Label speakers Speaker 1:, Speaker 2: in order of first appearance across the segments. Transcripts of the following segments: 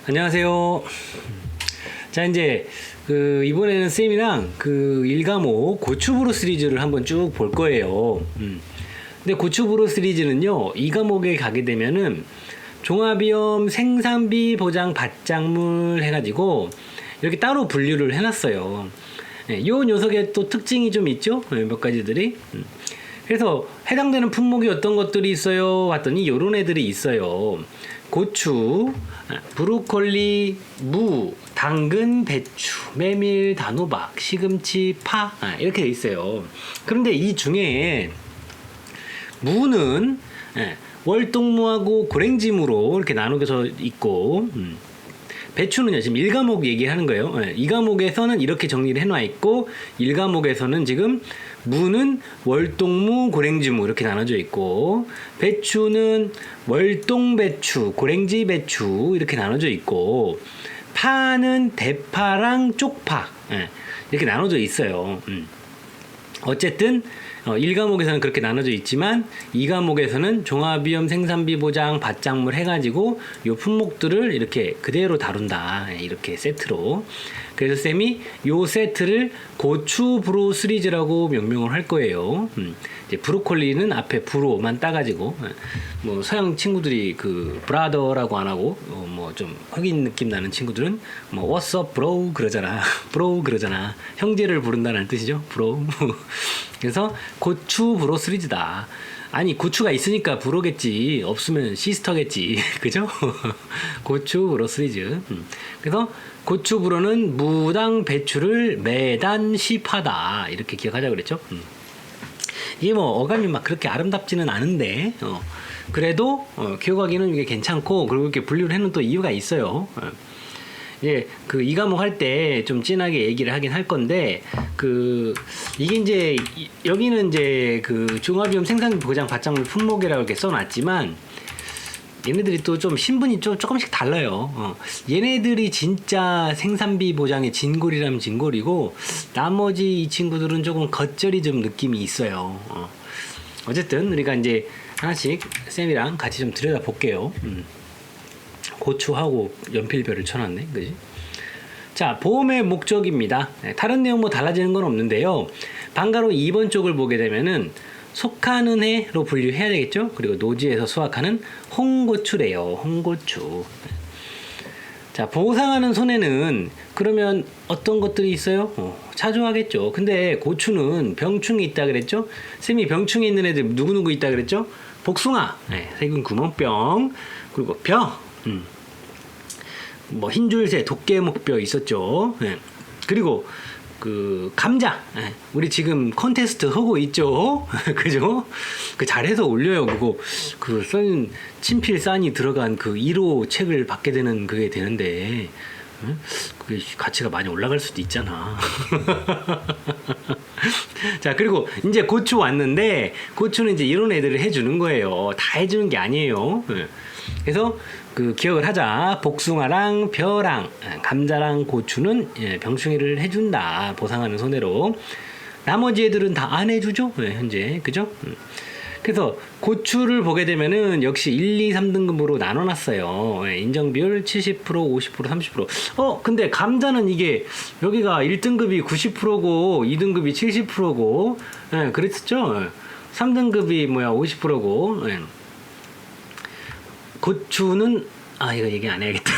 Speaker 1: 안녕하세요. 자, 이제 이번에는 쌤이랑 일과목 고추부로 시리즈를 한번 쭉 볼 거예요. 근데 고추부로 시리즈는요, 이 과목에 가게 되면은 종합위험 생산비 보장 받장물 해가지고 이렇게 따로 분류를 해놨어요. 네, 요 녀석의 또 특징이 좀 있죠? 네, 몇 가지들이. 그래서 해당되는 품목이 어떤 것들이 있어요? 봤더니 요런 애들이 있어요. 고추, 브로콜리, 무, 당근, 배추, 메밀, 단호박, 시금치, 파 이렇게 돼 있어요. 그런데 이 중에 무는 월동무하고 고랭지무로 이렇게 나누어서 있고, 배추는요 지금 1과목 얘기하는 거예요. 2과목에서는 이렇게 정리를 해놔 있고 1과목에서는 지금 무는 월동무, 고랭지무 이렇게 나눠져 있고, 배추는 월동배추, 고랭지배추 이렇게 나눠져 있고, 파는 대파랑 쪽파 이렇게 나눠져 있어요. 어쨌든 1과목에서는 그렇게 나눠져 있지만 2과목에서는 종합위험 생산비 보장 받장물 해가지고 요 품목들을 이렇게 그대로 다룬다. 이렇게 세트로. 그래서 쌤이 요 세트를 고추브로 시리즈라고 명명을 할 거예요. 이제 브로콜리는 앞에 브로만 따가지고, 뭐 서양 친구들이 브라더라고 안 하고 뭐 좀 흑인 느낌 나는 친구들은 뭐 What's up bro 그러잖아. bro 그러잖아. 형제를 부른다는 뜻이죠. bro. 그래서 고추브로 시리즈다. 아니 고추가 있으니까 브로겠지, 없으면 시스터겠지. 그죠? 고추브로 시리즈. 그래서 고추브로는 무당 배추를 매단 시파다 이렇게 기억하자 그랬죠. 이게 뭐 어감이 막 그렇게 아름답지는 않은데 그래도 기억하기는 이게 괜찮고, 그리고 이렇게 분류를 해놓은 또 이유가 있어요. 예, 이 과목 할 때 좀 진하게 얘기를 하긴 할 건데, 이게 이제, 여기는 이제 종합위험 생산비 보장 받장물 품목이라고 이렇게 써놨지만, 얘네들이 또 좀 신분이 좀 조금씩 달라요. 얘네들이 진짜 생산비 보장의 진골이라면 진골이고, 나머지 이 친구들은 조금 겉절이 좀 느낌이 있어요. 어쨌든, 우리가 이제 하나씩 쌤이랑 같이 좀 들여다 볼게요. 고추하고 연필별을 쳐놨네, 그지? 자, 보험의 목적입니다. 다른 내용 뭐 달라지는 건 없는데요. 방가로 2번 쪽을 보게 되면은 속하는 해로 분류해야 되겠죠? 그리고 노지에서 수확하는 홍고추래요. 홍고추. 자, 보상하는 손해는 그러면 어떤 것들이 있어요? 차조하겠죠. 근데 고추는 병충이 있다 그랬죠? 쌤이 병충이 있는 애들 누구누구 있다 그랬죠? 복숭아, 세균 구멍병, 그리고 벼, 뭐 흰줄새, 도깨목벼 있었죠. 그리고 감자, 우리 지금 컨테스트 하고 있죠. 그죠? 잘해서 올려요. 그거 썬 친필 싼이 들어간 1호 책을 받게 되는 그게 되는데, 그게 가치가 많이 올라갈 수도 있잖아. 자, 그리고 이제 고추 왔는데, 고추는 이제 이런 애들을 해주는 거예요. 다 해주는 게 아니에요. 그래서 기억을 하자. 복숭아랑 벼랑 감자랑 고추는 병충해를 해준다. 보상하는 손해로. 나머지 애들은 다 안 해주죠. 현재. 그죠? 그래서 고추를 보게 되면은 역시 1, 2, 3등급으로 나눠놨어요. 인정비율 70%, 50%, 30%. 근데 감자는 이게 여기가 1등급이 90%고 2등급이 70%고 그랬었죠. 3등급이 50%고 고추는 이거 얘기 안 해야겠다.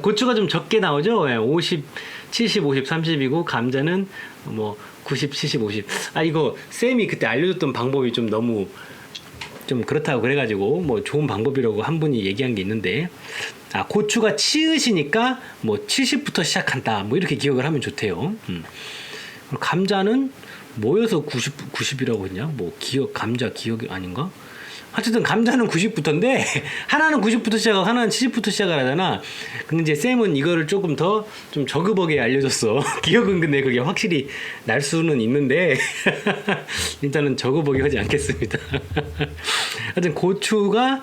Speaker 1: 고추가 좀 적게 나오죠. 50, 70, 50, 30이고 감자는 뭐 90, 70, 50. 이거 쌤이 그때 알려줬던 방법이 좀 너무 좀 그렇다고 그래가지고 뭐 좋은 방법이라고 한 분이 얘기한 게 있는데, 고추가 치읓이니까 뭐 70부터 시작한다. 뭐 이렇게 기억을 하면 좋대요. 감자는 모여서 90이라고 했냐? 뭐 감자 기억이 아닌가? 어쨌든 감자는 90부터인데 하나는 90부터 시작하고 하나는 70부터 시작을 하잖아. 근데 이제 쌤은 이거를 조금 더 좀 저급하게 알려줬어. 기억은 근데 그게 확실히 날 수는 있는데 일단은 저급하게 하지 않겠습니다. 하여튼 고추가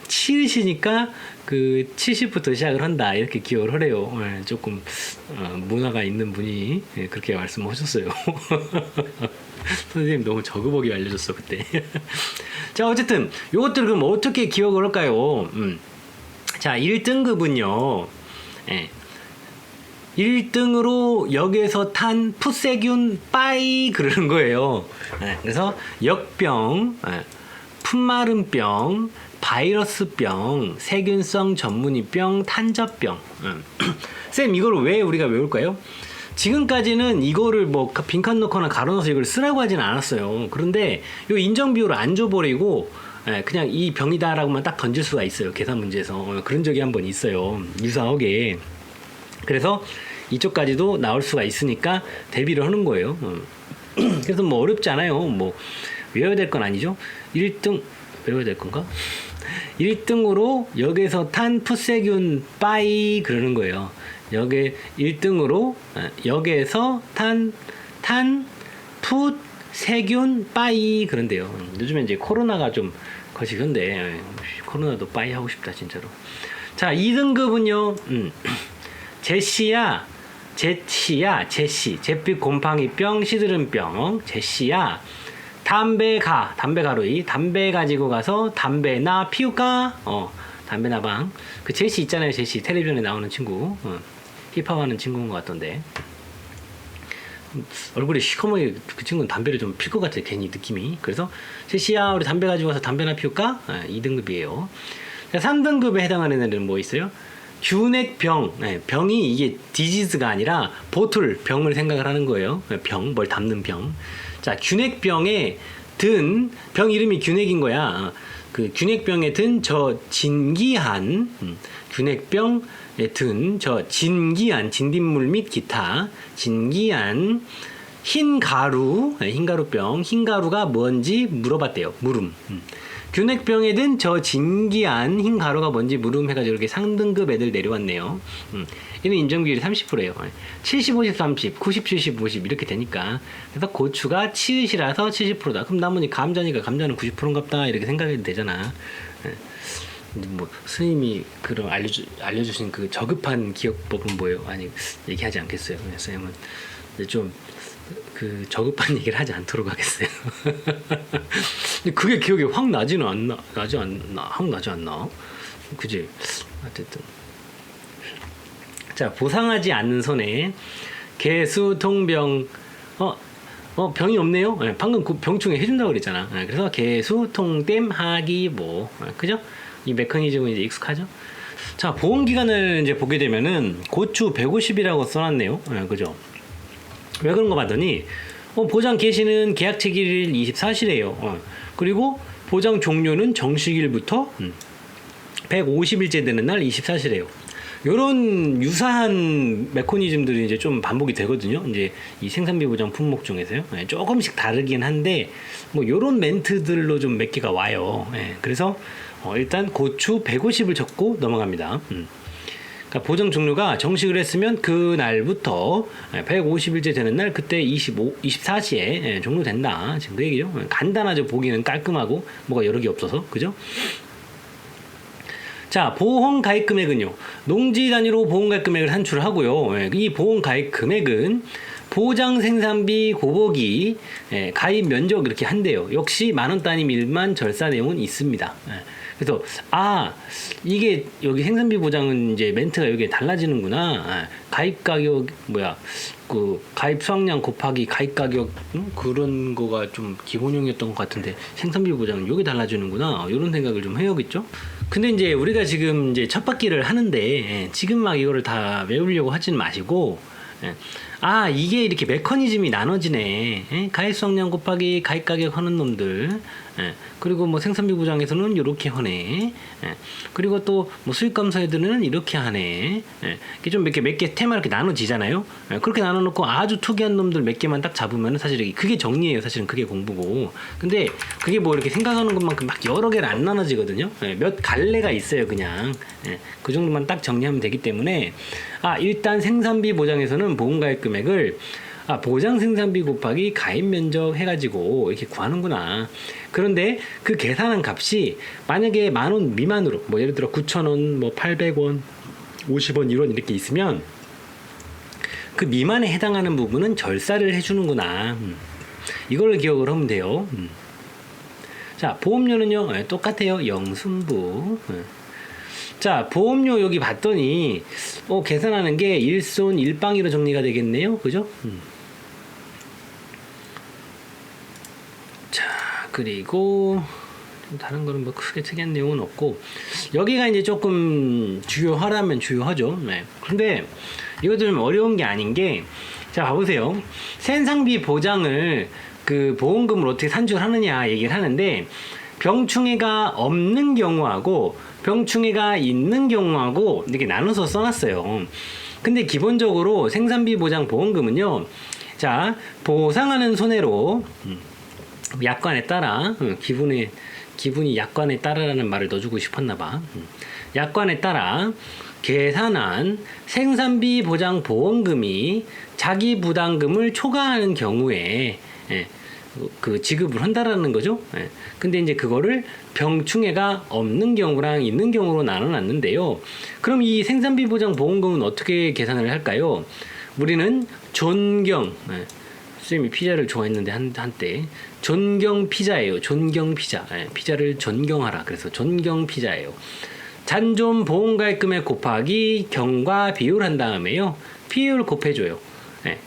Speaker 1: 치읓이니까 70부터 시작을 한다 이렇게 기억을 하래요. 조금 문화가 있는 분이 그렇게 말씀하셨어요. 선생님 너무 저급하게 알려줬어 그때. 자, 어쨌든 요것들 그럼 어떻게 기억을 할까요? 자, 1등급은요. 예. 1등으로 역에서 탄 풋세균 빠이 그러는 거예요. 예. 그래서 역병, 예. 풋마름병, 바이러스병, 세균성 전문의병, 탄저병. 쌤, 이걸 왜 우리가 외울까요? 지금까지는 이거를 뭐 빈칸 넣거나 가로넣어서 이걸 쓰라고 하진 않았어요. 그런데 이 인정 비율을 안 줘버리고 그냥 이 병이다라고만 딱 던질 수가 있어요. 계산 문제에서. 그런 적이 한번 있어요. 유사하게. 그래서 이쪽까지도 나올 수가 있으니까 대비를 하는 거예요. 그래서 뭐 어렵지 않아요. 뭐 외워야 될 건 아니죠. 1등 외워야 될 건가? 1등으로 역에서 탄 풋세균 빠이 그러는 거예요. 역에 1등으로 역에서 탄 풋세균 빠이 그런데요. 요즘에 이제 코로나가 좀 거시건데 코로나도 빠이 하고 싶다 진짜로. 자, 2등급은요. 제시, 제빛 곰팡이병, 시드름병, 제시야, 담배 가루이, 담배 가지고 가서 담배나 피울까? 담배나 방. 그 제시 있잖아요, 제시. 텔레비전에 나오는 친구. 힙합하는 친구인 것 같던데. 얼굴이 시커멓게 그 친구는 담배를 좀 필 것 같아, 괜히 느낌이. 그래서 제시야, 우리 담배 가지고 가서 담배나 피울까? 2등급이에요. 3등급에 해당하는 애들은 뭐 있어요? 균핵병, 병이 이게 디지즈가 아니라 보틀, 병을 생각을 하는 거예요. 병, 뭘 담는 병. 자, 균핵병에 든, 병 이름이 균핵인 거야. 그 균핵병에 든 저 진기한, 균핵병에 든 저 진기한, 진딧물 및 기타, 진기한 흰가루병, 흰가루가 뭔지 물어봤대요. 물음. 균핵병에 든 저 진기한 흰 가루가 뭔지 물음 해가지고 이렇게 상등급 애들 내려왔네요. 얘는 인정비율이 30%예요. 70, 50, 30, 90, 70, 50 이렇게 되니까. 그래서 고추가 치읓이라서 70%다. 그럼 나머지 감자니까 감자는 90%인갑다 이렇게 생각해도 되잖아. 뭐 스님이 그럼 알려주신 그 저급한 기억법은 뭐예요? 아니 얘기하지 않겠어요. 쌤은 좀 그 저급한 얘기를 하지 않도록 하겠어요. 근데 그게 기억이 확 나지 않나? 그지? 어쨌든. 자, 보상하지 않는 손에 개수 통병, 병이 없네요. 방금 그 병충해 해준다고 그랬잖아. 그래서 개수 통댐 하기 뭐, 그죠? 이 메커니즘은 이제 익숙하죠? 자, 보험 기간을 이제 보게 되면은 고추 150이라고 써놨네요. 그죠? 왜 그런 거 봤더니 보장 개시는 계약 체기일 24시래요. 그리고 보장 종료는 정식일부터 150일째 되는 날 24시래요. 요런 유사한 메커니즘들이 이제 좀 반복이 되거든요. 이제 이 생산비 보장 품목 중에서요. 조금씩 다르긴 한데 뭐 요런 멘트들로 좀 몇 개가 와요. 그래서 일단 고추 150을 적고 넘어갑니다. 그러니까 보정 종료가 정식을 했으면 그 날부터 150일째 되는 날 그때 24시에 종료된다. 지금 그 얘기죠. 간단하죠. 보기는 깔끔하고 뭐가 여러 개 없어서. 그죠? 자, 보험 가입 금액은요. 농지 단위로 보험 가입 금액을 산출하고요. 이 보험 가입 금액은 보장 생산비 곱하기 가입 면적 이렇게 한대요. 역시 만원 단위 미만 절사 내용은 있습니다. 그래서 이게 여기 생산비 보장은 이제 멘트가 여기 달라지는구나. 가입 가격 그 가입 수확량 곱하기 가입 가격 그런 거가 좀 기본형이었던 것 같은데 생산비 보장은 여기 달라지는구나. 이런 생각을 좀 해야겠죠. 근데 이제 우리가 지금 이제 첫 바퀴를 하는데 지금 막 이거를 다 외우려고 하지는 마시고 이게 이렇게 메커니즘이 나눠지네. 가입 수확량 곱하기 가입 가격 하는 놈들. 그리고 뭐 생산비 보장에서는 이렇게 하네. 그리고 또 뭐 수익 감소 애들은 이렇게 하네. 이게 좀 몇 개 테마 이렇게 나눠지잖아요. 그렇게 나눠놓고 아주 특이한 놈들 몇 개만 딱 잡으면 사실 그게 정리예요. 사실은 그게 공부고. 근데 그게 뭐 이렇게 생각하는 것만큼 막 여러 개를 안 나눠지거든요. 몇 갈래가 있어요. 그냥 그 정도만 딱 정리하면 되기 때문에 일단 생산비 보장에서는 보험가입 금액을 보장 생산비 곱하기 가입 면적 해가지고 이렇게 구하는구나. 그런데 그 계산한 값이 만약에 10,000원 미만으로 뭐 예를 들어 9,000원, 뭐 800원, 50원, 1원 이렇게 있으면 그 미만에 해당하는 부분은 절사를 해주는구나. 이걸 기억을 하면 돼요. 자, 보험료는요 똑같아요. 영순부. 자, 보험료 여기 봤더니 계산하는 게 일손 일방위로 정리가 되겠네요. 그죠? 자, 그리고 다른 거는 뭐 크게 특이한 내용은 없고, 여기가 이제 조금 주요하라면 주요하죠. 네. 근데 이거 좀 어려운 게 아닌 게, 자, 봐보세요. 생산비 보장을 그 보험금을 어떻게 산출하느냐 얘기를 하는데, 병충해가 없는 경우하고 병충해가 있는 경우하고 이렇게 나눠서 써놨어요. 근데 기본적으로 생산비 보장 보험금은요, 자, 보상하는 손해로 약관에 따라, 기분이 약관에 따라라는 말을 넣어주고 싶었나봐. 약관에 따라 계산한 생산비 보장 보험금이 자기 부담금을 초과하는 경우에 그 지급을 한다라는 거죠. 근데 이제 그거를 병충해가 없는 경우랑 있는 경우로 나눠놨는데요. 그럼 이 생산비 보장 보험금은 어떻게 계산을 할까요? 우리는 존경, 쌤이 피자를 좋아했는데 한때 존경 피자예요. 존경 피자. 피자를 존경하라. 그래서 존경 피자예요. 잔존 보험가입금액 곱하기 경과 비율 한 다음에요, 비율 곱해줘요.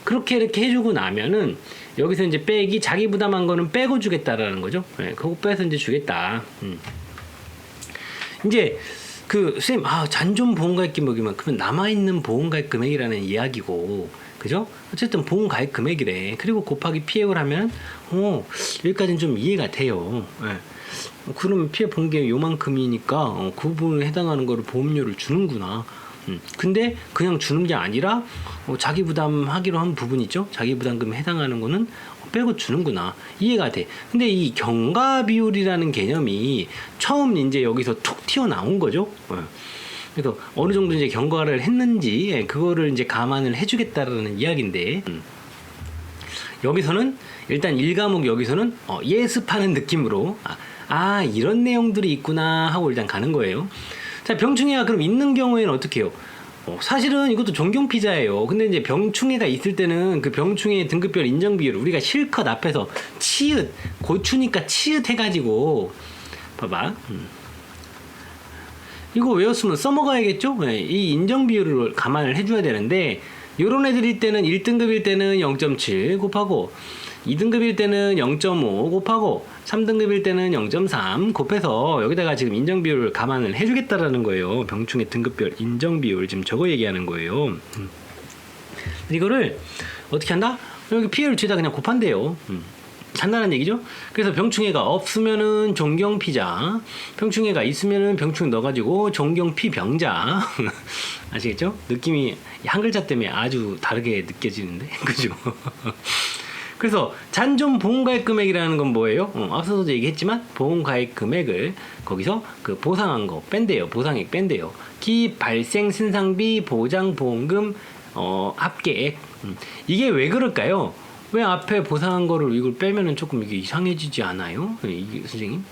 Speaker 1: 그렇게 이렇게 해주고 나면은 여기서 이제 빼기, 자기 부담한 거는 빼고 주겠다라는 거죠. 그거 빼서 이제 주겠다. 이제 쌤, 잔존 보험가입 금액이면 그러면 남아있는 보험가입 금액이라는 이야기고, 그죠? 어쨌든 보험가입 금액이래. 그리고 곱하기 피해를 하면 여기까지는 좀 이해가 돼요. 그러면 피해 본 게 요만큼이니까 그 부분에 해당하는 거를 보험료를 주는구나. 근데 그냥 주는 게 아니라 자기 부담하기로 한 부분 있죠? 자기 부담금에 해당하는 거는 빼고 주는구나. 이해가 돼. 근데 이 경과 비율이라는 개념이 처음 이제 여기서 툭 튀어나온 거죠. 그래서 어느 정도 이제 경과를 했는지 그거를 이제 감안을 해주겠다라는 이야기인데, 여기서는 일단 1과목 여기서는 예습하는 느낌으로 이런 내용들이 있구나 하고 일단 가는 거예요. 자, 병충해가 그럼 있는 경우에는 어떻게 해요? 사실은 이것도 존경 피자예요. 근데 이제 병충해가 있을 때는 그 병충해 등급별 인정 비율 우리가 실컷 앞에서 치읓, 고추니까 치읓 해가지고 봐봐. 이거 외웠으면 써먹어야겠죠? 이 인정 비율을 감안을 해줘야 되는데, 요런 애들일 때는 1등급일 때는 0.7 곱하고 2등급일 때는 0.5 곱하고 3등급일 때는 0.3 곱해서 여기다가 지금 인정 비율을 감안을 해주겠다라는 거예요. 병충해 등급별 인정 비율 지금 저거 얘기하는 거예요. 이거를 어떻게 한다? 여기 피해를 뒤에다 그냥 곱한대요. 간단한 얘기죠. 그래서 병충해가 없으면은 존경 피자, 병충해가 있으면은 병충해 넣어가지고 존경 피병자. 아시겠죠? 느낌이 한 글자 때문에 아주 다르게 느껴지는데, 그죠? 그래서 잔존 보험가입 금액이라는 건 뭐예요? 앞서도 얘기했지만 보험가입 금액을 거기서 그 보상한 거 뺀대요. 보상액 뺀대요. 기 발생 신상비 보장 보험금 합계액. 이게 왜 그럴까요? 왜 앞에 보상한 거를 이걸 빼면은 조금 이게 이상해지지 않아요? 이게 선생님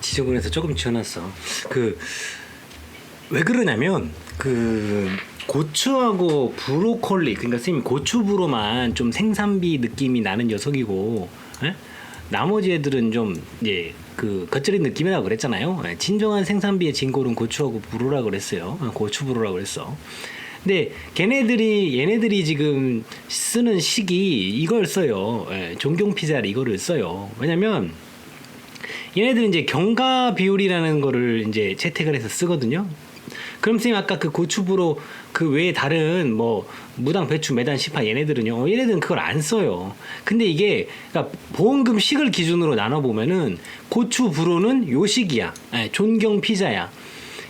Speaker 1: 지저분해서 조금 지어놨어. 왜 그러냐면 고추하고 브로콜리, 그러니까 선생님 고추부로만 좀 생산비 느낌이 나는 녀석이고, 나머지 애들은 좀 겉절이 느낌이라고 그랬잖아요. 진정한 생산비의 진골은 고추하고 부로라고 그랬어요. 고추부로라고 그랬어. 근데 얘네들이 지금 쓰는 식이 이걸 써요. 존경 피자를 이거를 써요. 왜냐면 얘네들은 이제 경과 비율이라는 거를 이제 채택을 해서 쓰거든요. 그럼 선생님 아까 그 고추부로 그 외에 다른 뭐 무당, 배추, 매단, 시파 얘네들은 그걸 안 써요. 근데 이게 그러니까 보험금 식을 기준으로 나눠 보면은 고추부로는 요 식이야. 존경 피자야.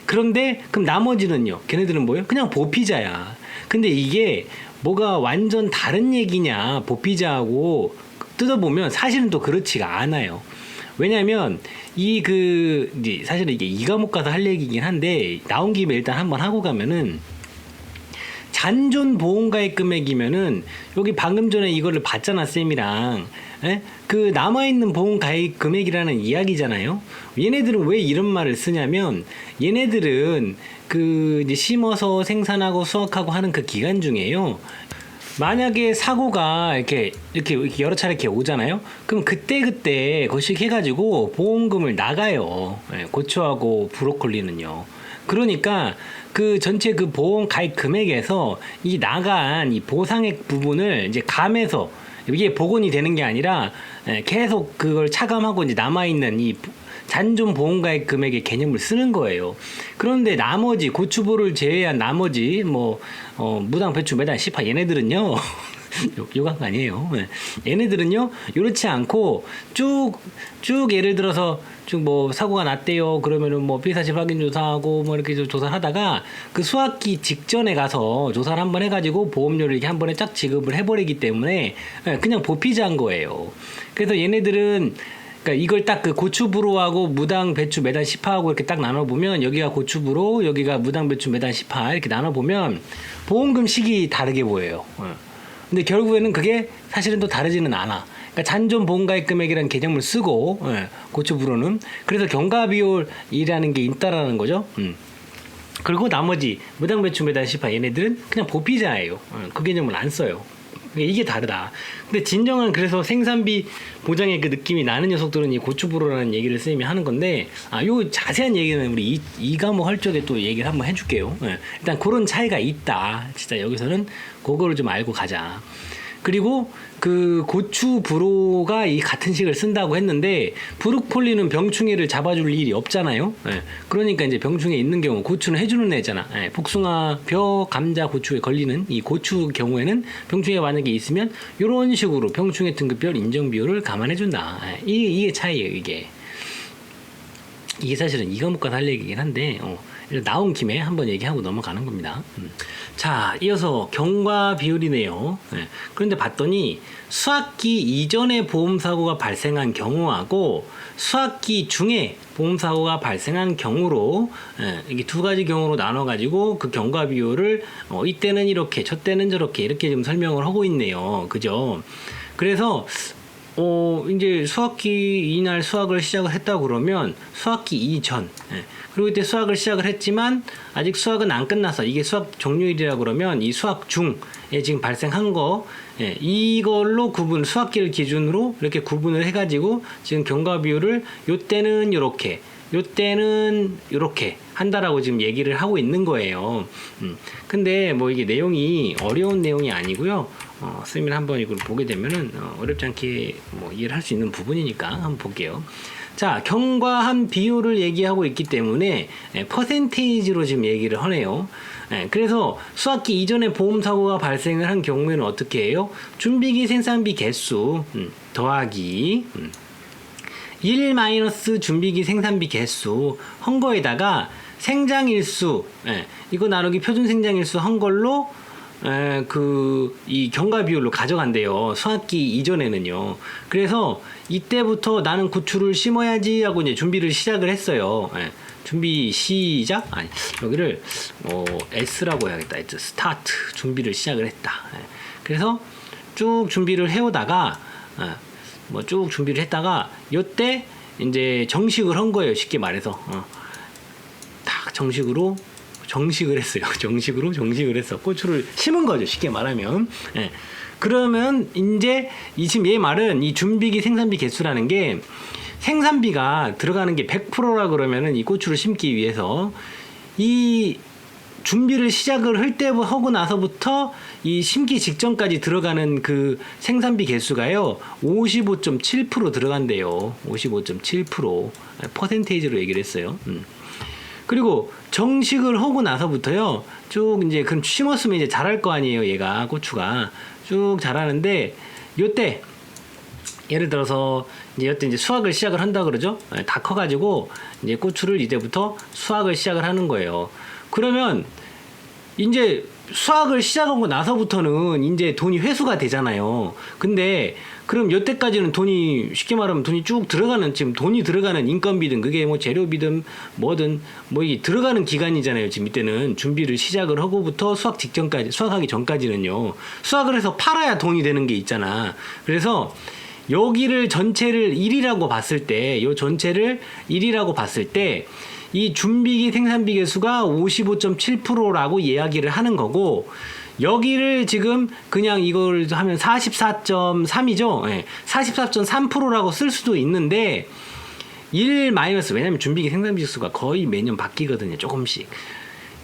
Speaker 1: 그런데 그럼 나머지는요? 걔네들은 뭐예요? 그냥 보피자야. 근데 이게 뭐가 완전 다른 얘기냐, 보피자하고 뜯어보면 사실은 또 그렇지가 않아요. 왜냐면 사실은 이게 2과목 가서 할 얘기긴 한데, 나온 김에 일단 한번 하고 가면은, 잔존 보험가입 금액이면은 여기 방금 전에 이거를 봤잖아, 쌤이랑. 그 남아있는 보험가입 금액이라는 이야기잖아요. 얘네들은 왜 이런 말을 쓰냐면, 얘네들은 이제 심어서 생산하고 수확하고 하는 그 기간 중에요, 만약에 사고가 이렇게 여러 차례 이렇게 오잖아요. 그럼 그때 거식 해가지고 보험금을 나가요. 고추하고 브로콜리는요. 그러니까 그 전체 그 보험 가입 금액에서 이 나간 이 보상액 부분을 이제 감해서 이게 복원이 되는 게 아니라 계속 그걸 차감하고 이제 남아있는 이 잔존 보험가입 금액의 개념을 쓰는 거예요. 그런데 나머지 고추부를 제외한 나머지 무당 배추 매달 10화 얘네들은요. 요강 아니에요. 얘네들은요 이렇지 않고 쭉 예를 들어서 쭉 사고가 났대요. 그러면은 피사실 확인 조사하고 이렇게 조사를 하다가 그 수학기 직전에 가서 조사를 한번 해가지고 보험료를 이렇게 한 번에 쫙 지급을 해버리기 때문에 그냥 보피자한 거예요. 그래서 얘네들은 그러니까 이걸 딱 그 고추부로하고 무당 배추 매달 10화하고 이렇게 딱 나눠보면 여기가 고추부로 여기가 무당 배추 매달 10화 이렇게 나눠보면 보험금 식이 다르게 보여요. 근데 결국에는 그게 사실은 또 다르지는 않아. 그러니까 잔존 보험가입 금액이라는 개념을 쓰고 고추부로는 그래서 경과비율이라는 게 있다라는 거죠. 그리고 나머지 무당 배추 매달 10화 얘네들은 그냥 보피자예요. 그 개념을 안 써요. 이게 다르다. 근데 진정한 그래서 생산비 보장의 그 느낌이 나는 녀석들은 이 고추부로라는 얘기를 쌤이 하는 건데 요 자세한 얘기는 우리 이 과목 할 적에 또 얘기를 한번 해줄게요. 일단 그런 차이가 있다. 진짜 여기서는 그거를 좀 알고 가자. 그리고 그 고추부로가 이 같은 식을 쓴다고 했는데 브루콜리는 병충해를 잡아줄 일이 없잖아요. 그러니까 이제 병충해 있는 경우 고추는 해주는 애잖아. 복숭아, 벼, 감자, 고추에 걸리는 이 고추 경우에는 병충해 만약에 있으면 이런 식으로 병충해 등급별 인정 비율을 감안해준다. 이게 차이예요. 이게 사실은 이 과목과 할 얘기긴 한데 나온 김에 한번 얘기하고 넘어가는 겁니다. 자, 이어서 경과 비율이네요. 그런데 봤더니 수학기 이전에 보험사고가 발생한 경우하고 수학기 중에 보험사고가 발생한 경우로 이게 두 가지 경우로 나눠가지고 그 경과 비율을 이때는 이렇게 저때는 저렇게 이렇게 좀 설명을 하고 있네요. 그죠? 그래서 이제 수학기 이날 수학을 시작을 했다 그러면 수학기 이전 그리고 이때 수학을 시작을 했지만 아직 수학은 안 끝났어. 이게 수학 종료일이라 그러면 이 수학 중에 지금 발생한 거 이걸로 수학기를 기준으로 이렇게 구분을 해가지고 지금 경과 비율을 요때는 요렇게 요때는 요렇게 한다라고 지금 얘기를 하고 있는 거예요. 근데 이게 내용이 어려운 내용이 아니고요. 쌤이 한번 이걸 보게 되면은 어렵지 않게 이해를 할 수 있는 부분이니까 한번 볼게요. 자, 경과한 비율을 얘기하고 있기 때문에 퍼센테이지로 지금 얘기를 하네요. 그래서 수학기 이전에 보험사고가 발생을 한 경우에는 어떻게 해요? 준비기 생산비 개수 더하기 1 마이너스 준비기 생산비 개수 한 거에다가 생장일수 이거 나누기 표준 생장일수 한 걸로 이 경과 비율로 가져간대요. 수학기 이전에는요. 그래서 이때부터 나는 고추를 심어야지 하고 이제 준비를 시작을 했어요. 준비 시작? 아니, 여기를 S라고 해야겠다. 스타트 준비를 시작을 했다. 그래서 쭉 준비를 해오다가 쭉 준비를 했다가 요때 이제 정식을 한 거예요. 쉽게 말해서 딱 정식을 했어요. 정식을 했어. 고추를 심은 거죠. 쉽게 말하면. 그러면 이제 지금 얘 말은 이 준비기 생산비 개수라는 게 생산비가 들어가는 게 100%라 그러면은 이 고추를 심기 위해서 이 준비를 시작을 할 때 하고 나서부터 이 심기 직전까지 들어가는 그 생산비 개수가요 55.7% 들어간대요. 55.7% 퍼센테이지로 얘기를 했어요. 그리고 정식을 하고 나서부터요 쭉 이제 그럼 심었으면 이제 자랄 거 아니에요. 얘가 고추가 쭉 자라는데 요때 예를 들어서 이때 이제 수확을 시작을 한다 그러죠. 다 커가지고 이제 고추를 이제부터 수확을 시작을 하는 거예요. 그러면 이제 수확을 시작하고 나서부터는 이제 돈이 회수가 되잖아요. 근데 그럼 여태까지는 돈이 쉽게 말하면 돈이 쭉 들어가는 지금 돈이 들어가는 인건비든 그게 재료비든 뭐든 이게 들어가는 기간이잖아요. 지금 이때는 준비를 시작을 하고부터 수확 직전까지 수확하기 전까지는요. 수확을 해서 팔아야 돈이 되는 게 있잖아. 그래서 여기를 전체를 1이라고 봤을 때 요 전체를 1이라고 봤을 때 이 준비기 생산비 개수가 55.7%라고 이야기를 하는 거고 여기를 지금 그냥 이걸 하면 44.3이죠. 44.3%라고 쓸 수도 있는데 1 마이너스, 왜냐면 준비기 생산비계수가 거의 매년 바뀌거든요. 조금씩.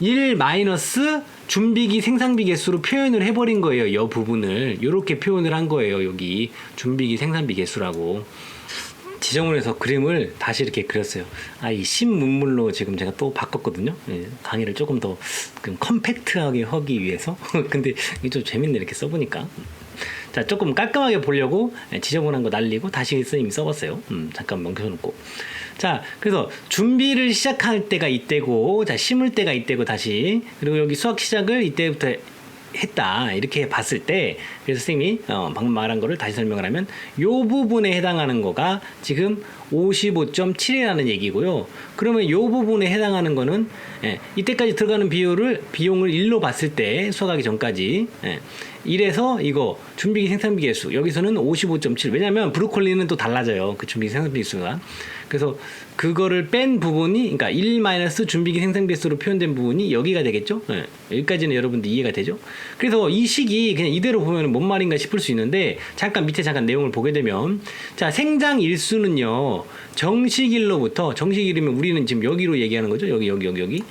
Speaker 1: 1 마이너스 준비기 생산비 개수로 표현을 해버린 거예요. 이 부분을 이렇게 표현을 한 거예요. 여기 준비기 생산비 개수라고 지정을 해서 그림을 다시 이렇게 그렸어요. 이 신문물로 지금 제가 또 바꿨거든요. 강의를 조금 더 컴팩트하게 하기 위해서. 근데 이게 좀 재밌네, 이렇게 써보니까. 자, 조금 깔끔하게 보려고 지저분한 거 날리고 다시 선생님이 써봤어요. 잠깐 멈춰놓고. 자, 그래서 준비를 시작할 때가 이때고, 자, 심을 때가 이때고, 다시. 그리고 여기 수학 시작을 이때부터 했다. 이렇게 봤을 때, 그래서 선생님이 방금 말한 거를 다시 설명을 하면, 요 부분에 해당하는 거가 지금 55.7이라는 얘기고요. 그러면 요 부분에 해당하는 거는, 이때까지 들어가는 비용을 1로 봤을 때, 수학하기 전까지, 이래서 이거 준비기 생산비 개수 여기서는 55.7. 왜냐면 브로콜리는 또 달라져요. 그 준비기 생산비 개수가. 그래서 그거를 뺀 부분이, 그러니까 1 마이너스 준비기 생산비 개수로 표현된 부분이 여기가 되겠죠. 여기까지는 여러분들 이해가 되죠. 그래서 이 식이 그냥 이대로 보면 뭔 말인가 싶을 수 있는데, 잠깐 밑에 잠깐 내용을 보게 되면, 자, 생장 일수는요 정식일로부터, 정식일이면 우리는 지금 여기로 얘기하는 거죠. 여기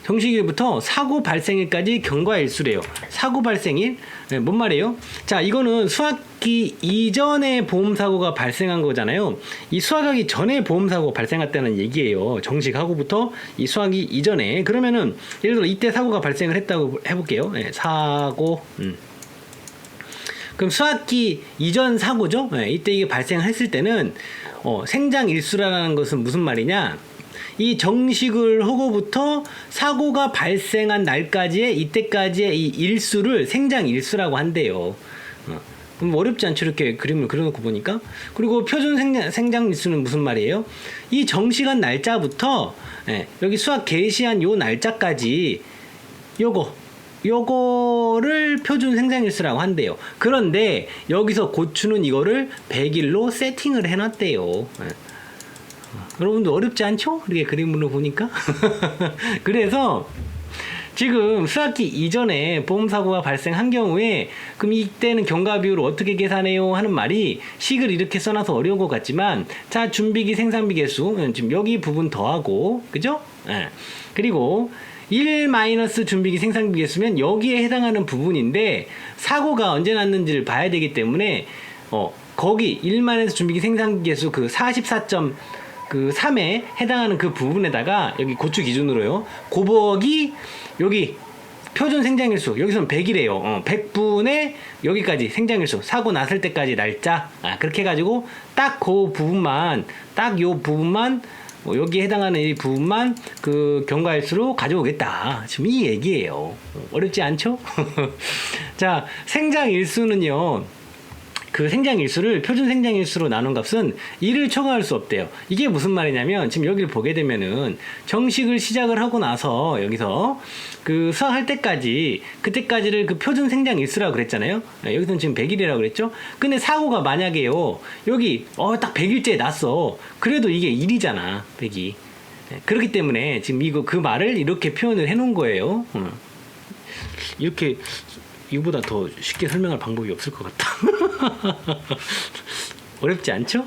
Speaker 1: 정식일부터 사고 발생일까지 경과일수래요. 사고 발생일? 뭔 말이에요? 자, 이거는 수학기 이전에 보험사고가 발생한 거잖아요. 이 수학하기 전에 보험사고가 발생했다는 얘기예요. 정식하고부터 이 수학이 이전에. 그러면은 예를 들어 이때 사고가 발생을 했다고 해볼게요. 사고. 그럼 수학기 이전 사고죠? 이때 이게 발생했을 때는 생장일수라는 것은 무슨 말이냐? 이 정식을 하고부터 사고가 발생한 날까지의 이때까지의 이 일수를 생장일수라고 한대요. 그럼 어렵지 않죠? 이렇게 그림을 그려놓고 보니까. 그리고 표준 생장일수는 무슨 말이에요? 이 정식한 날짜부터 여기 수학 개시한 요 날짜까지 요거를 표준 생장일수라고 한대요. 그런데 여기서 고추는 이거를 100일로 세팅을 해놨대요. 여러분도 어렵지 않죠? 이렇게 그림으로 보니까. 그래서 지금 수학기 이전에 보험사고가 발생한 경우에 그럼 이때는 경과비율을 어떻게 계산해요? 하는 말이 식을 이렇게 써놔서 어려운 것 같지만, 자, 준비기 생산비 개수 지금 여기 부분 더하고, 그죠? 그리고 1 마이너스 준비기 생산비 개수면 여기에 해당하는 부분인데, 사고가 언제 났는지를 봐야 되기 때문에 거기 1 마이너스 준비기 생산비 개수 그 44.3에 해당하는 그 부분에다가 여기 고추 기준으로요, 곱하기 여기 표준 생장일수, 여기서는 100이래요. 100분의 여기까지 생장일수, 사고 났을 때까지 날짜, 그렇게 해가지고 딱 그 부분만, 딱 요 부분만, 여기에 해당하는 이 부분만 그 경과일수로 가져오겠다. 지금 이 얘기예요. 어렵지 않죠? 자, 생장일수는요, 그 생장일수를 표준 생장일수로 나눈 값은 1을 초과할 수 없대요. 이게 무슨 말이냐면, 지금 여기를 보게 되면은 정식을 시작을 하고 나서 여기서 그 수학할 때까지, 그때까지를 그 표준 생장일수라고 그랬잖아요. 여기서는 지금 100일이라고 그랬죠. 근데 사고가 만약에요, 여기 딱 100일째 났어. 그래도 이게 1이잖아, 100이. 그렇기 때문에 지금 이거 그 말을 이렇게 표현을 해 놓은 거예요. 이렇게 이거보다 더 쉽게 설명할 방법이 없을 것 같다. 어렵지 않죠?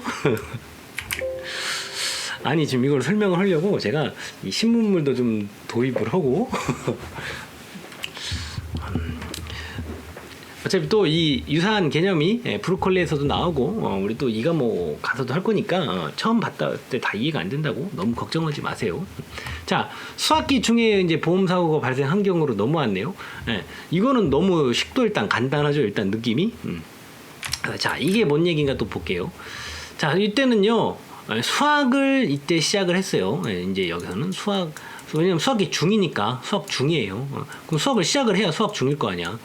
Speaker 1: 아니, 지금 이걸 설명을 하려고 제가 이 신문물도 좀 도입을 하고 어차피 또 이 유사한 개념이 브로콜리에서도 나오고, 우리 또 이 과목 가서도 할 거니까 처음 봤다 때 다 이해가 안 된다고 너무 걱정하지 마세요. 자, 수학기 중에 이제 보험사고가 발생한 경우로 넘어왔네요. 이거는 너무 식도 일단 간단하죠. 일단 느낌이. 자, 이게 뭔 얘기인가 또 볼게요. 자, 이때는요, 수학을 이때 시작을 했어요. 이제 여기서는 왜냐면 수학이 중이니까, 수학 중이에요. 그럼 수학을 시작을 해야 수학 중일 거 아니야.